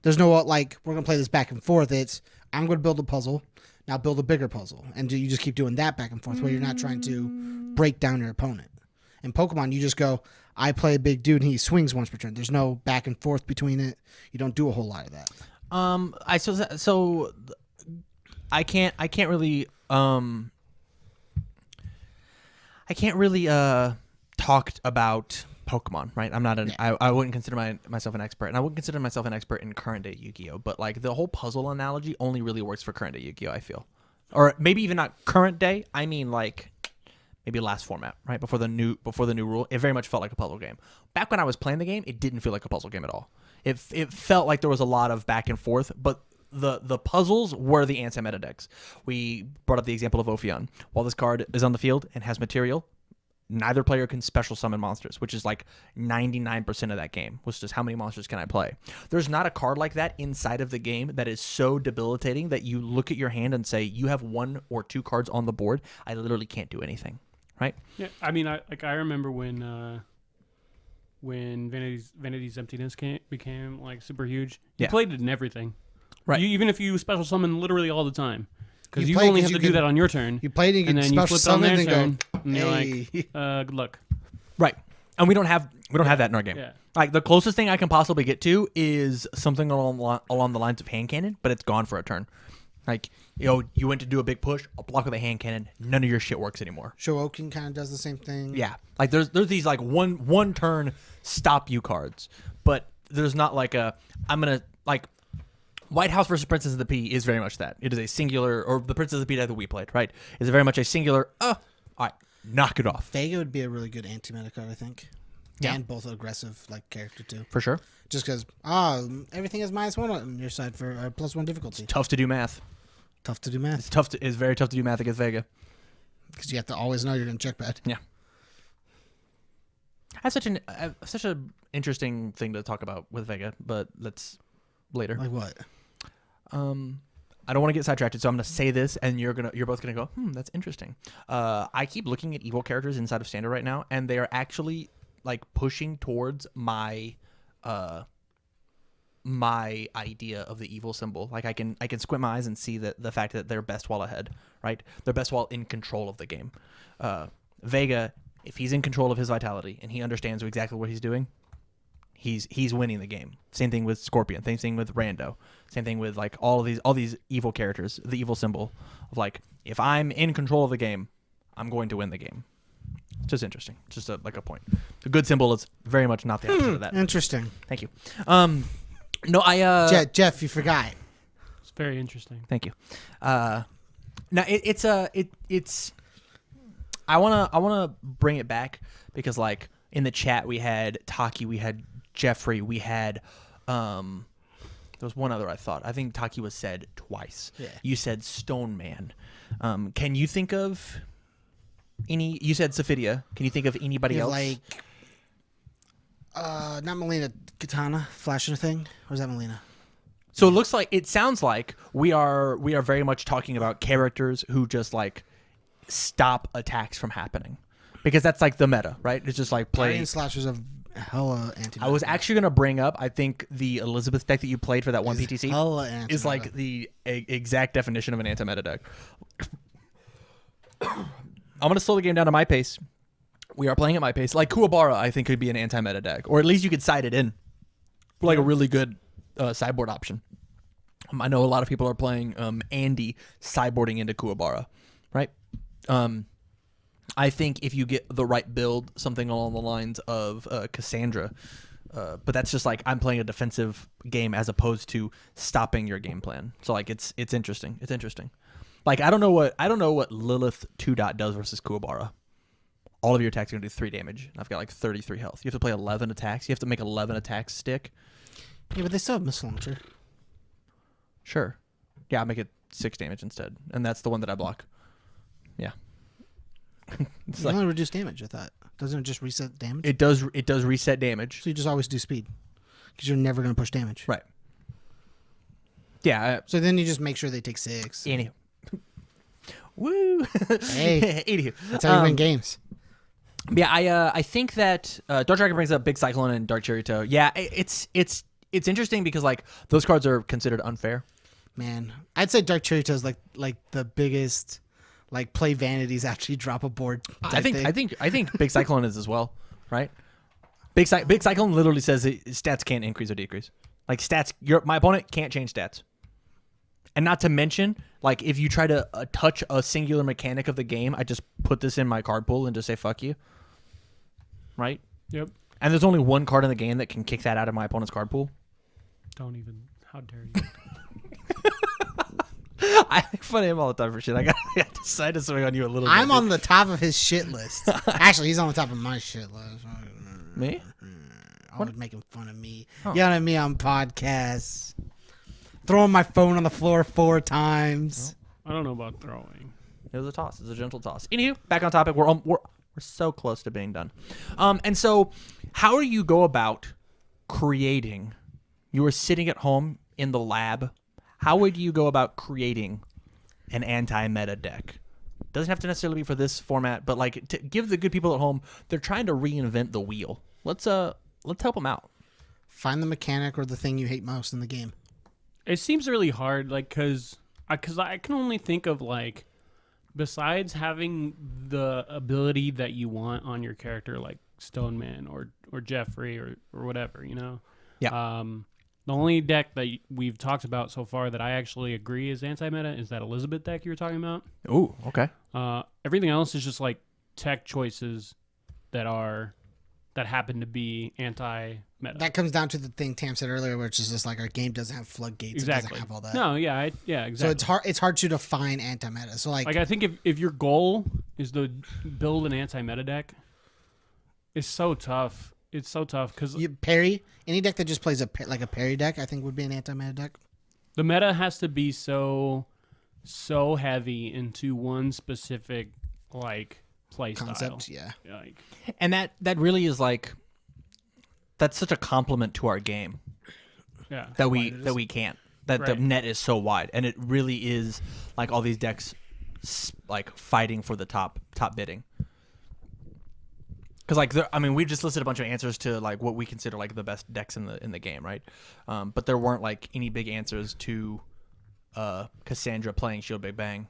[SPEAKER 2] there's no like we're going to play this back and forth. It's I'm going to build a puzzle. Now build a bigger puzzle. And you just keep doing that back and forth where you're not trying to break down your opponent. In Pokemon, you just go, I play a big dude and he swings once per turn. There's no back and forth between it. You don't do a whole lot of that.
[SPEAKER 1] I can't really talk about Pokemon, right? I'm not I wouldn't consider myself an expert, and I wouldn't consider myself an expert in current day Yu-Gi-Oh. But like the whole puzzle analogy only really works for current day Yu-Gi-Oh. I feel, or maybe even not current day. I mean like maybe last format, right before the new rule. It very much felt like a puzzle game. Back when I was playing the game, it didn't feel like a puzzle game at all. It felt like there was a lot of back and forth, but the puzzles were the anti-meta decks. We brought up the example of Ophion. While this card is on the field and has material, neither player can special summon monsters, which is like 99% of that game, which is how many monsters can I play. There's not a card like that inside of the game that is so debilitating that you look at your hand and say, you have one or two cards on the board. I literally can't do anything, right?
[SPEAKER 3] Yeah, I mean, I remember when Vanity's Emptiness became like super huge. You played it in everything.
[SPEAKER 1] Right.
[SPEAKER 3] Even if you special summon literally all the time. Because
[SPEAKER 2] You
[SPEAKER 3] you
[SPEAKER 2] play
[SPEAKER 3] only
[SPEAKER 2] 'cause
[SPEAKER 3] have
[SPEAKER 2] you
[SPEAKER 3] to do
[SPEAKER 2] can-
[SPEAKER 3] that on your turn.
[SPEAKER 2] You played and you
[SPEAKER 3] and
[SPEAKER 2] can
[SPEAKER 3] then you
[SPEAKER 2] special
[SPEAKER 3] flip on
[SPEAKER 2] summon
[SPEAKER 3] their
[SPEAKER 2] and then
[SPEAKER 3] turn,
[SPEAKER 2] go,
[SPEAKER 3] and you're
[SPEAKER 2] hey.
[SPEAKER 3] like, good luck.
[SPEAKER 1] Right. And we don't have that in our game.
[SPEAKER 3] Yeah.
[SPEAKER 1] Like the closest thing I can possibly get to is something along the lines of hand cannon, but it's gone for a turn. Like, you went to do a big push, I'll block with a hand cannon, none of your shit works anymore.
[SPEAKER 2] Showoken kind of does the same thing.
[SPEAKER 1] Yeah. Like there's these like one turn stop you cards, but there's not like I'm gonna like White House versus Princess of the Pea is very much that. It is a singular, or the Princess of the Pea that we played, right? Is very much a singular, all right, knock it off.
[SPEAKER 2] Vega would be a really good anti-meta card, I think.
[SPEAKER 1] Yeah.
[SPEAKER 2] And both aggressive like character too.
[SPEAKER 1] For sure.
[SPEAKER 2] Just because everything is -1 on your side for +1 difficulty.
[SPEAKER 1] Tough to do math.
[SPEAKER 2] Tough to do math.
[SPEAKER 1] It's very tough to do math against Vega.
[SPEAKER 2] Because you have to always know you're going to check bad.
[SPEAKER 1] Yeah. That's such an interesting thing to talk about with Vega, but let's later.
[SPEAKER 2] Like what?
[SPEAKER 1] I don't want to get sidetracked, so I'm going to say this, and you're both going to go, that's interesting. I keep looking at evil characters inside of Standard right now, and they are actually like pushing towards my idea of the evil symbol. Like I can squint my eyes and see the fact that they're best while ahead, right? They're best while in control of the game. Vega, if he's in control of his vitality and he understands exactly what he's doing, he's winning the game. Same thing with Scorpion. Same thing with Rando. Same thing with like all these evil characters. The evil symbol of like, if I'm in control of the game, I'm going to win the game. It's just interesting. Just a point. The good symbol is very much not the opposite of that.
[SPEAKER 2] Interesting.
[SPEAKER 1] Thank you. No,
[SPEAKER 2] Jeff, you forgot.
[SPEAKER 3] It's very interesting.
[SPEAKER 1] Thank you. Now it's I wanna bring it back because like in the chat we had Taki, we had Jeffrey, we had there was one other I think Taki was said twice.
[SPEAKER 2] Yeah.
[SPEAKER 1] You said Stone Man. Can you think of any? You said Sophidia. Can you think of anybody else?
[SPEAKER 2] Like not Melina, Katana flashing a thing, or is that Melina?
[SPEAKER 1] So it sounds like we are very much talking about characters who just like stop attacks from happening, because that's like the meta, right? It's just like play.
[SPEAKER 2] Guardian slashers of hella anti.
[SPEAKER 1] I was actually gonna bring up. I think the Elizabeth deck that you played for that one PTC
[SPEAKER 2] hella anti
[SPEAKER 1] is like the exact definition of an anti-meta deck. I'm gonna slow the game down to my pace. We are playing at my pace. Like Kuwabara, I think could be an anti-meta deck, or at least you could side it in, like a really good sideboard option. I know a lot of people are playing Andy sideboarding into Kuwabara, right? I think if you get the right build, something along the lines of Cassandra, but that's just like I'm playing a defensive game as opposed to stopping your game plan. So like it's interesting. It's interesting. Like I don't know what Lilith 2 does versus Kuwabara. All of your attacks are gonna do 3 damage. And I've got like 33 health. You have to play 11 attacks. You have to make 11 attacks stick.
[SPEAKER 2] Yeah, but they still have missile launcher.
[SPEAKER 1] Sure. Yeah, I'll make it 6 damage instead, and that's the one that I block. Yeah. It's
[SPEAKER 2] You
[SPEAKER 1] like,
[SPEAKER 2] only reduce damage. I thought. Doesn't it just reset damage?
[SPEAKER 1] it does reset damage.
[SPEAKER 2] So you just always do speed, because you're never going to push damage.
[SPEAKER 1] Right. Yeah.
[SPEAKER 2] So then you just make sure they take 6.
[SPEAKER 1] Anywho. Woo.
[SPEAKER 2] Hey.
[SPEAKER 1] Anywho.
[SPEAKER 2] That's how you win games.
[SPEAKER 1] Yeah, I think that Dark Dragon brings up Big Cyclone and Dark Cherry-Toe. Yeah, it's interesting because like those cards are considered unfair.
[SPEAKER 2] Man, I'd say Dark Cherry is like the biggest like play vanities after you drop a board.
[SPEAKER 1] I think Big Cyclone is as well, right? Big Cyclone literally says stats can't increase or decrease. Like stats, my opponent can't change stats. And not to mention, like if you try to touch a singular mechanic of the game, I just put this in my card pool and just say fuck you. Right?
[SPEAKER 3] Yep.
[SPEAKER 1] And there's only one card in the game that can kick that out of my opponent's card pool.
[SPEAKER 3] Don't even. How dare you?
[SPEAKER 1] I make fun of him all the time for shit. I decided to swing on you a little bit.
[SPEAKER 2] I'm on the top of his shit list. Actually, he's on the top of my shit list.
[SPEAKER 1] Me?
[SPEAKER 2] Always making fun of me. Yelling at me on podcasts. Throwing my phone on the floor 4 times.
[SPEAKER 3] I don't know about throwing.
[SPEAKER 1] It was a toss. It was a gentle toss. Anywho, back on topic. We're so close to being done. And so, how do you go about creating? You were sitting at home in the lab. How would you go about creating an anti-meta deck? Doesn't have to necessarily be for this format, but like to give the good people at home, they're trying to reinvent the wheel. Let's help them out.
[SPEAKER 2] Find the mechanic or the thing you hate most in the game.
[SPEAKER 3] It seems really hard, like, because because I can only think of like, besides having the ability that you want on your character, like Stoneman or Jeffrey or whatever, you know.
[SPEAKER 1] Yeah.
[SPEAKER 3] The only deck that we've talked about so far that I actually agree is anti-meta is that Elizabeth deck you were talking about.
[SPEAKER 1] Ooh, okay.
[SPEAKER 3] Everything else is just like tech choices that happen to be anti-meta.
[SPEAKER 2] That comes down to the thing Tam said earlier, which is just like our game doesn't have floodgates.
[SPEAKER 3] Exactly.
[SPEAKER 2] It doesn't have all that.
[SPEAKER 3] No, yeah, exactly.
[SPEAKER 2] So it's hard to define anti-meta. So like
[SPEAKER 3] I think if your goal is to build an anti-meta deck, it's so tough. It's so tough because
[SPEAKER 2] parry, any deck that just plays like a parry deck, I think would be an anti-meta deck.
[SPEAKER 3] the meta has to be so heavy into one specific like play
[SPEAKER 2] Concept,
[SPEAKER 3] style.
[SPEAKER 2] yeah.
[SPEAKER 3] Like,
[SPEAKER 1] And that really is like, that's such a compliment to our game
[SPEAKER 3] yeah.
[SPEAKER 1] that we can't. That the
[SPEAKER 3] Right.
[SPEAKER 1] net is so wide, and it really is like all these decks like fighting for the top bidding. Because like we've just listed a bunch of answers to like what we consider like the best decks in the game, right? But there weren't like any big answers to Cassandra playing Shield Big Bang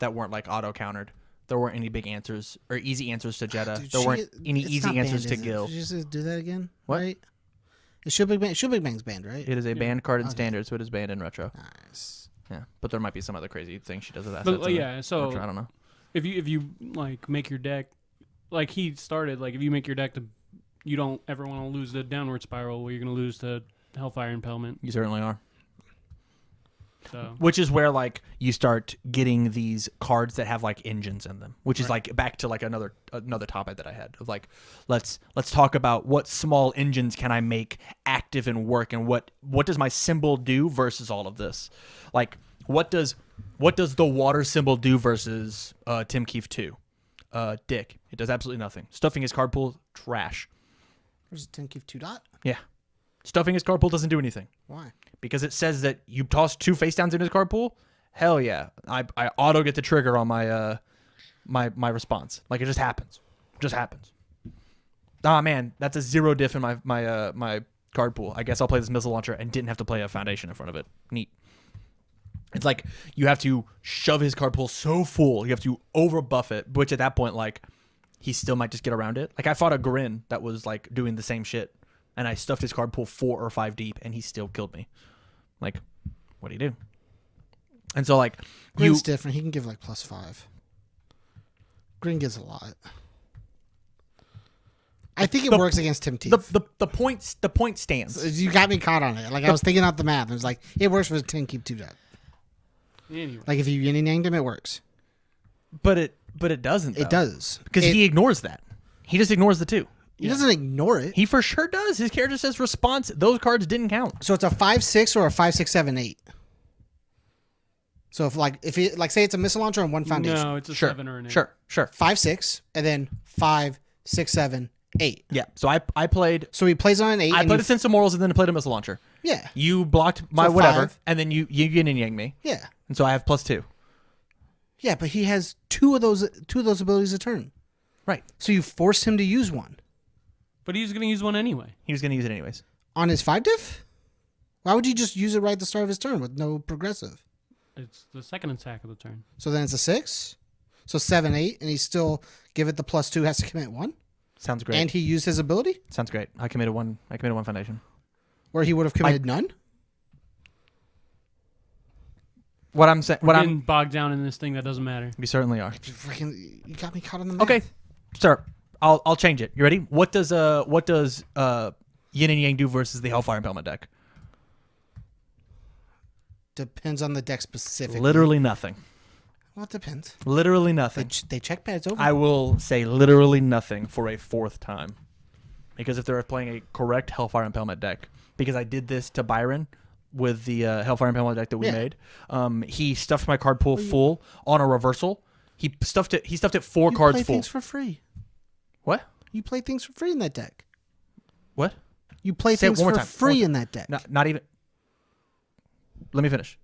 [SPEAKER 1] that weren't like auto countered. There weren't any big answers or easy answers to Jetta.
[SPEAKER 2] Dude,
[SPEAKER 1] There weren't any
[SPEAKER 2] it's
[SPEAKER 1] easy
[SPEAKER 2] not
[SPEAKER 1] answers
[SPEAKER 2] banned,
[SPEAKER 1] to Gil.
[SPEAKER 2] Did you just do that again?
[SPEAKER 1] What?
[SPEAKER 2] Right? It Shield Big Bang. Shield Big Bang's banned, right?
[SPEAKER 1] It is a banned card in
[SPEAKER 2] Okay.
[SPEAKER 1] Standard, so it is banned in Retro.
[SPEAKER 2] Nice.
[SPEAKER 1] Yeah, but there might be some other crazy thing she does with assets.
[SPEAKER 3] But
[SPEAKER 1] in
[SPEAKER 3] yeah, so
[SPEAKER 1] Retro, I don't know.
[SPEAKER 3] if you like make your deck like he started, like if you make your deck you don't ever want to lose the downward spiral where you're going to lose the Hellfire Impalement.
[SPEAKER 1] You certainly are.
[SPEAKER 3] So
[SPEAKER 1] Which is where like you start getting these cards that have like engines in them, which is like back to like another topic that I had of like let's talk about what small engines can I make active and work, and what does my symbol do versus all of this. Like what does the water symbol do versus Tim Keefe 2? Dick. It does absolutely nothing. Stuffing his card pool, trash.
[SPEAKER 2] Where's Tim Keefe 2 dot?
[SPEAKER 1] Yeah. Stuffing his card pool doesn't do anything.
[SPEAKER 2] Why?
[SPEAKER 1] Because it says that you toss 2 face downs into his card pool. Hell yeah. I auto get the trigger on my my response. Like it just happens. Just happens. Ah man, that's a 0 diff in my card pool. I guess I'll play this missile launcher and didn't have to play a foundation in front of it. Neat. It's like you have to shove his card pool so full. You have to over buff it, which at that point like he still might just get around it. Like I fought a Grin that was like doing the same shit, and I stuffed his card pool 4 or 5 deep, and he still killed me. Like, what do you do? And so like
[SPEAKER 2] Grin's different. He can give like +5. Grin gives a lot. I think it works against Tim Teeth.
[SPEAKER 1] the point stands.
[SPEAKER 2] You got me caught on it. Like I was thinking out the math. It was like it works for Tim Keefe 2 dot.
[SPEAKER 3] anyway.
[SPEAKER 2] Like if you yin and yanged him, it works.
[SPEAKER 1] But it doesn't.
[SPEAKER 2] It does
[SPEAKER 1] because he ignores that. He just ignores the 2.
[SPEAKER 2] He doesn't ignore it.
[SPEAKER 1] He for sure does. His character says response. Those cards didn't count.
[SPEAKER 2] So it's a 5/6 or a 5/6/7/8. So if it like say it's a missile launcher and 1 foundation.
[SPEAKER 3] No, it's a 7 or an 8.
[SPEAKER 1] Sure.
[SPEAKER 2] 5/6 and then 5, 6, 7, 8.
[SPEAKER 1] Yeah. So I played.
[SPEAKER 2] So he plays on an 8.
[SPEAKER 1] I
[SPEAKER 2] and
[SPEAKER 1] played a Sense of Morals and then I played a missile launcher.
[SPEAKER 2] Yeah.
[SPEAKER 1] You blocked my
[SPEAKER 2] So
[SPEAKER 1] whatever,
[SPEAKER 2] 5.
[SPEAKER 1] and then you yin and yang me,
[SPEAKER 2] Yeah.
[SPEAKER 1] and so I have +2.
[SPEAKER 2] Yeah, but he has two of those abilities a turn.
[SPEAKER 1] Right.
[SPEAKER 2] So you forced him to use one
[SPEAKER 3] But he's going to use one anyway.
[SPEAKER 1] He was going to use it anyways.
[SPEAKER 2] on his 5 diff. Why would you just use it right at the start of his turn with no progressive?
[SPEAKER 3] It's the second attack of the turn.
[SPEAKER 2] So then it's a 6. So 7, 8, and he still give it the +2. Has to commit 1,
[SPEAKER 1] Sounds great.
[SPEAKER 2] and he used his ability
[SPEAKER 1] Sounds great. I committed one foundation.
[SPEAKER 2] where he would have committed none.
[SPEAKER 1] What I'm saying.
[SPEAKER 3] We're getting bogged down in this thing that doesn't matter.
[SPEAKER 1] We certainly are.
[SPEAKER 2] You got me caught on the math.
[SPEAKER 1] Okay, sir. I'll change it. You ready? What does Yin and Yang do versus the Hellfire Impalement deck?
[SPEAKER 2] Depends on the deck specifically.
[SPEAKER 1] Literally nothing.
[SPEAKER 2] Well, it depends.
[SPEAKER 1] Literally nothing.
[SPEAKER 2] They check pads over.
[SPEAKER 1] I will say literally nothing for a 4th time, because if they're playing a correct Hellfire Impalement deck, because I did this to Byron with the Hellfire Impalement deck that we made. He stuffed my card pool full on a reversal. He stuffed it 4
[SPEAKER 2] you
[SPEAKER 1] cards
[SPEAKER 2] play
[SPEAKER 1] full.
[SPEAKER 2] things for free.
[SPEAKER 1] What?
[SPEAKER 2] You play things for free in that deck.
[SPEAKER 1] What?
[SPEAKER 2] You play
[SPEAKER 1] Say it
[SPEAKER 2] things
[SPEAKER 1] one more
[SPEAKER 2] for
[SPEAKER 1] time.
[SPEAKER 2] free in that deck.
[SPEAKER 1] Not even. Let me finish.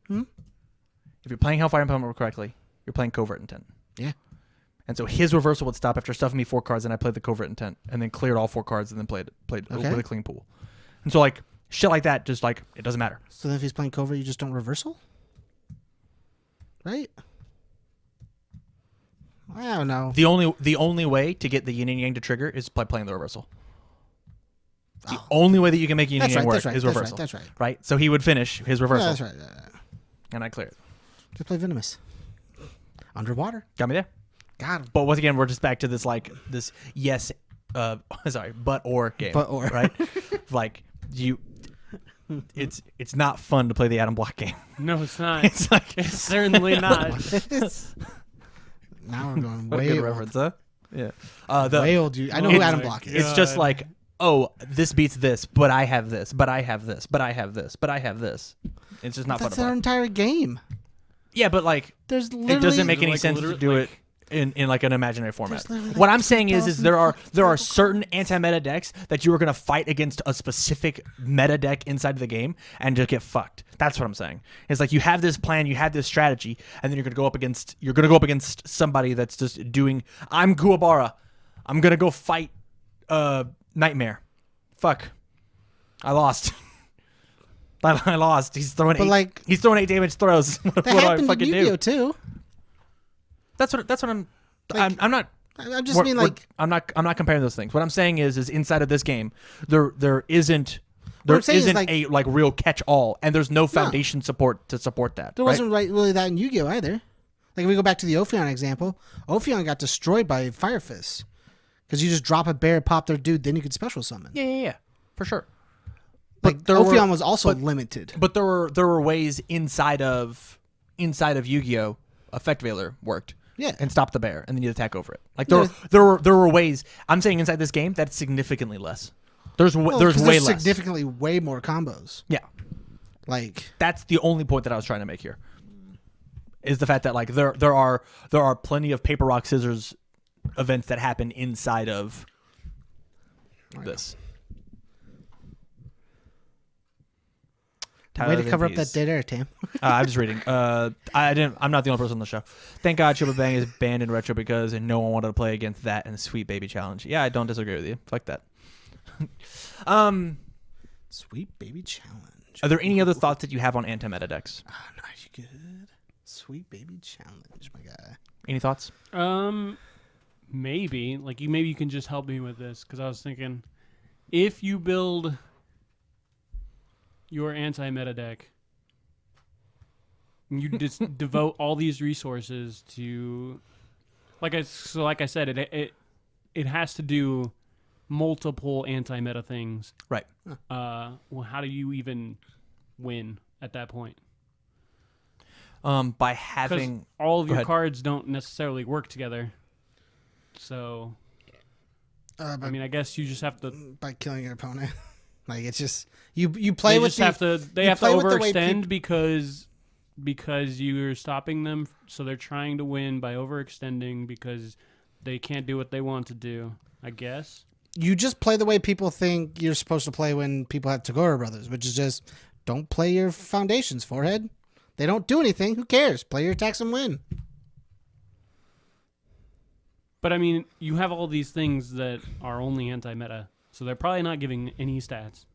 [SPEAKER 2] Hmm?
[SPEAKER 1] If you're playing Hellfire Impalement correctly, you're playing Covert Intent.
[SPEAKER 2] Yeah.
[SPEAKER 1] And so his reversal would stop after stuffing me 4 cards, and I played the Covert Intent, and then cleared all 4 cards, and then played
[SPEAKER 2] Okay.
[SPEAKER 1] with a clean pool. And so like Shit like that, just like it doesn't matter.
[SPEAKER 2] So then if he's playing covert, you just don't reversal? Right? I don't know.
[SPEAKER 1] The only way to get the yin and yang to trigger is by playing the reversal. The only way that you can make yin and yang work is reversal.
[SPEAKER 2] That's right.
[SPEAKER 1] Right? So he would finish his reversal.
[SPEAKER 2] Yeah, that's right.
[SPEAKER 1] And I clear it.
[SPEAKER 2] Just play Venomous. Underwater.
[SPEAKER 1] Got me there.
[SPEAKER 2] Got him.
[SPEAKER 1] But once again, we're just back to this but or game.
[SPEAKER 2] But or.
[SPEAKER 1] Right? Like it's not fun to play the Adam Block game.
[SPEAKER 3] No, it's not.
[SPEAKER 1] It's like
[SPEAKER 3] It's certainly not.
[SPEAKER 2] Now we're going
[SPEAKER 1] what a
[SPEAKER 2] way
[SPEAKER 1] good
[SPEAKER 2] old.
[SPEAKER 1] reference, huh? Yeah.
[SPEAKER 2] Way old. I know who Adam Block is.
[SPEAKER 1] It's just like, oh, this beats this, but I have this, but I have this, but I have this, but I have this. It's just not fun to
[SPEAKER 2] That's our
[SPEAKER 1] play.
[SPEAKER 2] entire game.
[SPEAKER 1] Yeah, but like
[SPEAKER 2] There's literally
[SPEAKER 1] it doesn't make any
[SPEAKER 3] like
[SPEAKER 1] sense to
[SPEAKER 3] literally-
[SPEAKER 1] do
[SPEAKER 3] like-
[SPEAKER 1] it in like an imaginary format.
[SPEAKER 2] There's literally, like,
[SPEAKER 1] What I'm saying is there are
[SPEAKER 2] 2,000
[SPEAKER 1] certain anti-meta decks that you are going to fight against a specific meta deck inside of the game and just get fucked. That's what I'm saying. It's like you have this plan, you have this strategy, and then you're going to go up against somebody that's just doing. I'm Guabara. I'm going to go fight Nightmare. Fuck. I lost. I lost. He's throwing
[SPEAKER 2] But, like,
[SPEAKER 1] he's throwing 8 damage throws. What
[SPEAKER 2] That
[SPEAKER 1] do I
[SPEAKER 2] happened
[SPEAKER 1] fucking
[SPEAKER 2] in Yu-Gi-Oh
[SPEAKER 1] do?
[SPEAKER 2] too.
[SPEAKER 1] That's what I'm.
[SPEAKER 2] Like,
[SPEAKER 1] I'm not.
[SPEAKER 2] I just mean like
[SPEAKER 1] I'm not comparing those things. What I'm saying is inside of this game, there isn't
[SPEAKER 2] What I'm saying is,
[SPEAKER 1] a real catch all, and there's no foundation support to support that.
[SPEAKER 2] there
[SPEAKER 1] right?
[SPEAKER 2] wasn't really that in Yu-Gi-Oh either. Like if we go back to the Ophion example, Ophion got destroyed by Fire Fist because you just drop a bear, pop their dude, then you could special summon.
[SPEAKER 1] Yeah, for sure.
[SPEAKER 2] Like
[SPEAKER 1] there
[SPEAKER 2] Ophion
[SPEAKER 1] were-
[SPEAKER 2] was also
[SPEAKER 1] but-
[SPEAKER 2] limited.
[SPEAKER 1] But there were ways inside of Yu-Gi-Oh! Effect Veiler worked.
[SPEAKER 2] Yeah.
[SPEAKER 1] And stop the bear, and then you attack over it. Like
[SPEAKER 2] Yeah.
[SPEAKER 1] there were ways. I'm saying inside this game that's significantly less. There's
[SPEAKER 2] Well,
[SPEAKER 1] way
[SPEAKER 2] 'cause
[SPEAKER 1] less.
[SPEAKER 2] significantly way more combos.
[SPEAKER 1] Yeah.
[SPEAKER 2] Like
[SPEAKER 1] That's the only point that I was trying to make here. Is the fact that like there are plenty of paper rock scissors events that happen inside of this.
[SPEAKER 2] way to cover up that dead air, Tam.
[SPEAKER 1] I'm just reading. I'm not the only person on the show. Thank God Chuba Bang is banned in retro because no one wanted to play against that and Sweet Baby Challenge. Yeah, I don't disagree with you. Fuck that.
[SPEAKER 2] Sweet baby challenge.
[SPEAKER 1] Are there any other thoughts that you have on anti-meta decks?
[SPEAKER 2] Ah, nice, good. Sweet baby challenge, my guy.
[SPEAKER 1] Any thoughts?
[SPEAKER 3] Maybe maybe you can just help me with this because I was thinking, if you build your anti-meta deck, you just devote all these resources to, like I said, it has to do multiple anti-meta things.
[SPEAKER 1] Right.
[SPEAKER 3] Well, how do you even win at that point?
[SPEAKER 1] By
[SPEAKER 3] Because
[SPEAKER 1] having
[SPEAKER 3] all of
[SPEAKER 1] Go
[SPEAKER 3] your
[SPEAKER 1] ahead.
[SPEAKER 3] cards don't necessarily work together. So, I mean, I guess you just have to.
[SPEAKER 2] By killing your opponent. Like it's just you play
[SPEAKER 3] They
[SPEAKER 2] with
[SPEAKER 3] just have to. They
[SPEAKER 2] you
[SPEAKER 3] have to
[SPEAKER 2] play with the way
[SPEAKER 3] overextend because you're stopping them. So they're trying to win by overextending because they can't do what they want to do. I guess.
[SPEAKER 2] you just play the way people think you're supposed to play when people have Tagora Brothers, which is just don't play your foundations, forehead. They don't do anything. Who cares? Play your attacks and win.
[SPEAKER 3] But I mean, you have all these things that are only anti-meta, so they're probably not giving any stats.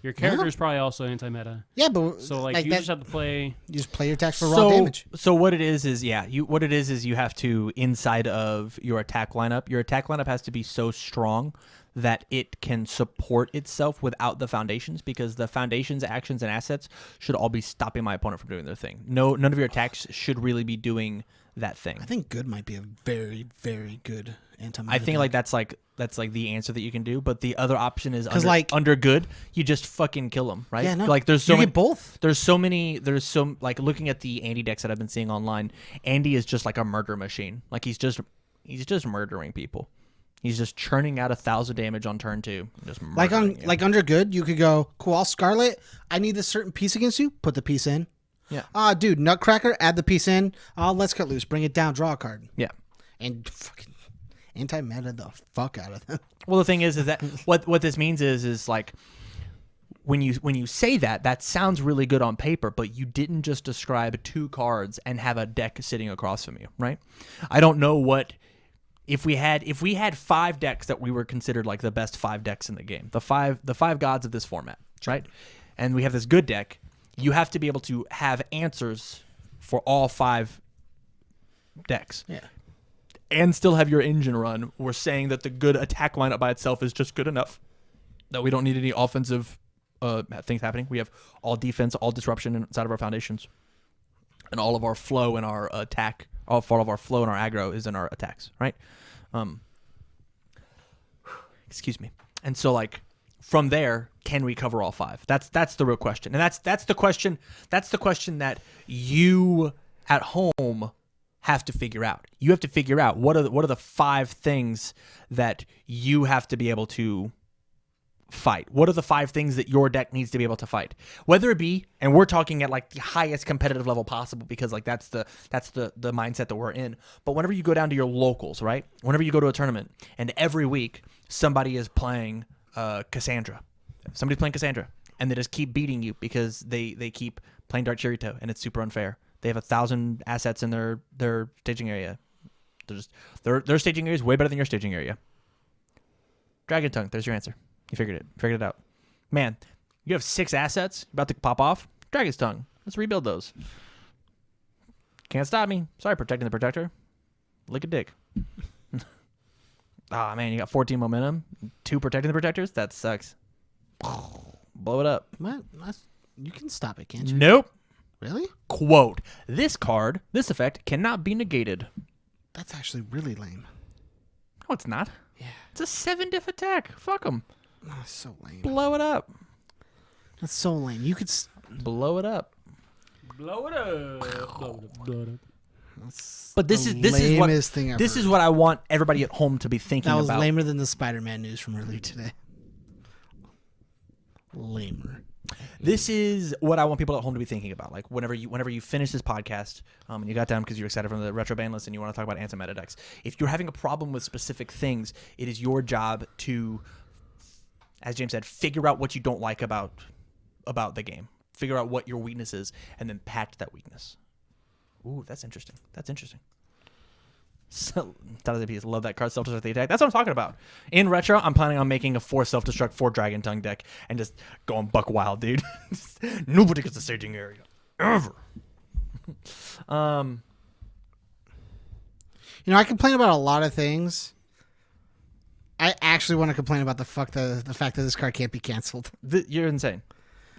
[SPEAKER 3] Your character's probably also anti-meta.
[SPEAKER 2] Yeah, but
[SPEAKER 3] So like you
[SPEAKER 2] that,
[SPEAKER 3] just have to play.
[SPEAKER 2] you just play your attacks for raw damage.
[SPEAKER 1] So what it is you have to, inside of your attack lineup has to be so strong that it can support itself without the foundations, because the foundations, actions, and assets should all be stopping my opponent from doing their thing. None of your attacks should really be doing that thing.
[SPEAKER 2] I think good might be a very, very good anti-meta.
[SPEAKER 1] I think like that's like the answer that you can do, but the other option is
[SPEAKER 2] under
[SPEAKER 1] good, you just fucking kill them, right?
[SPEAKER 2] Yeah, no.
[SPEAKER 1] Like there's so
[SPEAKER 2] you
[SPEAKER 1] many,
[SPEAKER 2] get both.
[SPEAKER 1] there's so like looking at the Andy decks that I've been seeing online, Andy is just like a murder machine. Like he's just murdering people. He's just churning out 1,000 damage on turn 2. Just murdering you.
[SPEAKER 2] Like under good, you could go, cool, I'll Scarlet. I need this certain piece against you. Put the piece in.
[SPEAKER 1] Yeah.
[SPEAKER 2] Dude, Nutcracker, add the piece in. Let's cut loose. Bring it down. Draw a card.
[SPEAKER 1] Yeah.
[SPEAKER 2] And fucking anti-meta the fuck out of them.
[SPEAKER 1] Well, the thing is that what this means is like when you say that sounds really good on paper, but you didn't just describe 2 cards and have a deck sitting across from you, right? I don't know what if we had 5 decks that we were considered like the best 5 decks in the game, the five gods of this format, right? and we have this good deck, you have to be able to have answers for all 5 decks.
[SPEAKER 2] Yeah.
[SPEAKER 1] And still have your engine run. We're saying that the good attack lineup by itself is just good enough. That we don't need any offensive things happening. We have all defense, all disruption inside of our foundations. And all of our flow in our attack, all of our flow in our aggro is in our attacks, right? Excuse me. And so, like, from there, can we cover all 5? That's the real question. And that's the question. That's the question that you at home have to figure out. You have to figure out what are the 5 things that you have to be able to fight. What are the 5 things that your deck needs to be able to fight? Whether it be, and we're talking at like the highest competitive level possible because like that's the mindset that we're in. But whenever you go down to your locals, right? Whenever you go to a tournament and every week somebody is playing Cassandra. Somebody's playing Cassandra and they just keep beating you because they keep playing Dark Chirito and it's super unfair. They have 1,000 assets in their staging area. Their staging area is way better than your staging area. Dragon Tongue, there's your answer. You figured it out. Man, you have 6 assets about to pop off. Dragon's Tongue. Let's rebuild those. Can't stop me. Sorry, protecting the protector. Lick a dick. Ah, man, you got 14 momentum. 2 protecting the protectors? That sucks. Blow it up.
[SPEAKER 2] What? You can stop it, can't you?
[SPEAKER 1] Nope.
[SPEAKER 2] Really?
[SPEAKER 1] Quote, this effect cannot be negated.
[SPEAKER 2] That's actually really lame.
[SPEAKER 1] No, it's not.
[SPEAKER 2] Yeah.
[SPEAKER 1] It's a 7 diff attack. Fuck them.
[SPEAKER 2] Oh, that's so lame.
[SPEAKER 1] Blow it up.
[SPEAKER 2] That's so lame. You could...
[SPEAKER 1] Blow it up.
[SPEAKER 3] Blow it up. Blow it up.
[SPEAKER 2] That's
[SPEAKER 1] But this
[SPEAKER 2] the
[SPEAKER 1] is what
[SPEAKER 2] lamest thing I've
[SPEAKER 1] this
[SPEAKER 2] heard.
[SPEAKER 1] is what I want everybody at home to be thinking
[SPEAKER 2] That was
[SPEAKER 1] about.
[SPEAKER 2] lamer than the Spider-Man news from earlier today. Lamer.
[SPEAKER 1] This is what I want people at home to be thinking about. Like whenever you finish this podcast, and you got down because you're excited from the Retro Banlist and you want to talk about anti-meta decks. If you're having a problem with specific things, it is your job to, as James said, figure out what you don't like about the game. Figure out what your weakness is, and then patch that weakness. Ooh, that's interesting. So, love that card, self-destruct the attack. That's what I'm talking about. In Retro, I'm planning on making a 4 self-destruct, 4 Dragon Tongue deck and just going buck wild, dude. Nobody gets the staging area. Ever.
[SPEAKER 2] You know, I complain about a lot of things. I actually want to complain about the fact that this card can't be canceled.
[SPEAKER 1] You're insane.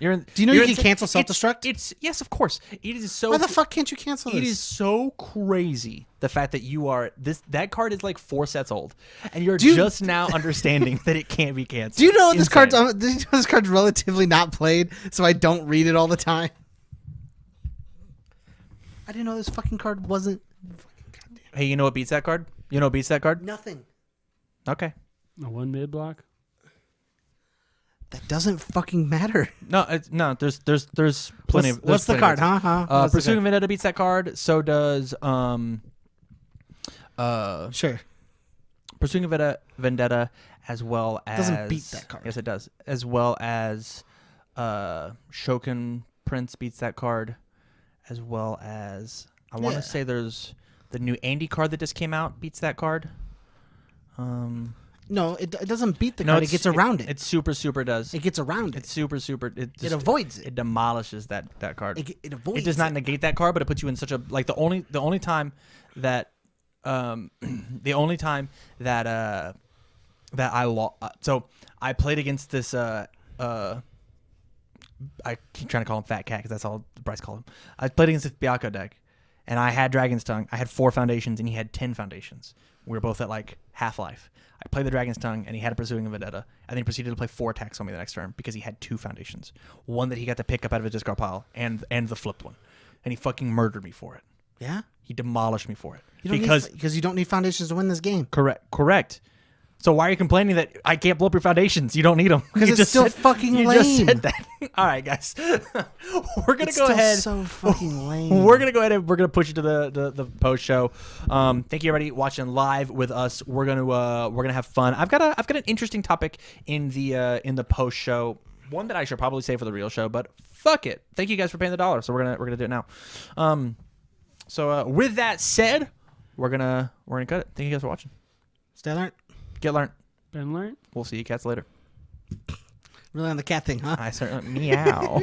[SPEAKER 2] Do you know you can cancel self-destruct?
[SPEAKER 1] It's yes, of course. It is so.
[SPEAKER 2] Why the fuck can't you cancel this?
[SPEAKER 1] It is so crazy the fact that you are that card is like 4 sets old, and you're just now understanding that it can't be canceled.
[SPEAKER 2] Do you know this card's relatively not played, so I don't read it all the time? I didn't know this fucking card wasn't.
[SPEAKER 1] Hey, you know what beats that card? You know what beats that card?
[SPEAKER 2] Nothing.
[SPEAKER 1] Okay.
[SPEAKER 3] A 1 mid block.
[SPEAKER 2] That doesn't fucking matter.
[SPEAKER 1] No, there's plenty of.
[SPEAKER 2] What's the card, huh?
[SPEAKER 1] Pursuing Vendetta beats that card. So does
[SPEAKER 2] Sure.
[SPEAKER 1] Pursuing Vendetta, as well as
[SPEAKER 2] Doesn't beat that card.
[SPEAKER 1] Yes, it does. As well as Shogun Prince beats that card, as well as I want to say there's the new Andy card that just came out beats that card.
[SPEAKER 2] No, it doesn't beat the card. It gets around it.
[SPEAKER 1] It super does.
[SPEAKER 2] It gets around it.
[SPEAKER 1] It's super. It
[SPEAKER 2] avoids it.
[SPEAKER 1] It demolishes that card.
[SPEAKER 2] It avoids
[SPEAKER 1] it does not negate that card, but it puts you in such a like the only time that that I lost. So I played against this. I keep trying to call him Fat Cat because that's all Bryce called him. I played against this Byakko deck, and I had Dragon's Tongue. I had 4 foundations, and he had 10 foundations. We were both at like half life. I played the Dragon's Tongue, and he had a Pursuing Vendetta, and then he proceeded to play 4 attacks on me the next turn because he had 2 foundations. One that he got to pick up out of his discard pile, and the flipped one. And he fucking murdered me for it.
[SPEAKER 2] Yeah?
[SPEAKER 1] He demolished me for it.
[SPEAKER 2] Because you don't need foundations to win this game.
[SPEAKER 1] Correct. So why are you complaining that I can't blow up your foundations? You don't need them.
[SPEAKER 2] Because it's still fucking lame.
[SPEAKER 1] You just said that. All right, guys. We're going to go ahead.
[SPEAKER 2] It's so fucking lame.
[SPEAKER 1] We're going to go ahead and we're going to push you to the post show. Thank you everybody watching live with us. We're going to have fun. I've got an interesting topic in the post show. One that I should probably say for the real show, but fuck it. Thank you guys for paying the $1. So we're going to do it now. So with that said, we're going to cut it. Thank you guys for watching.
[SPEAKER 2] Stay alert.
[SPEAKER 1] Get learned.
[SPEAKER 3] Been learned.
[SPEAKER 1] We'll see you cats later.
[SPEAKER 2] Really on the cat thing, huh?
[SPEAKER 1] I certainly meow.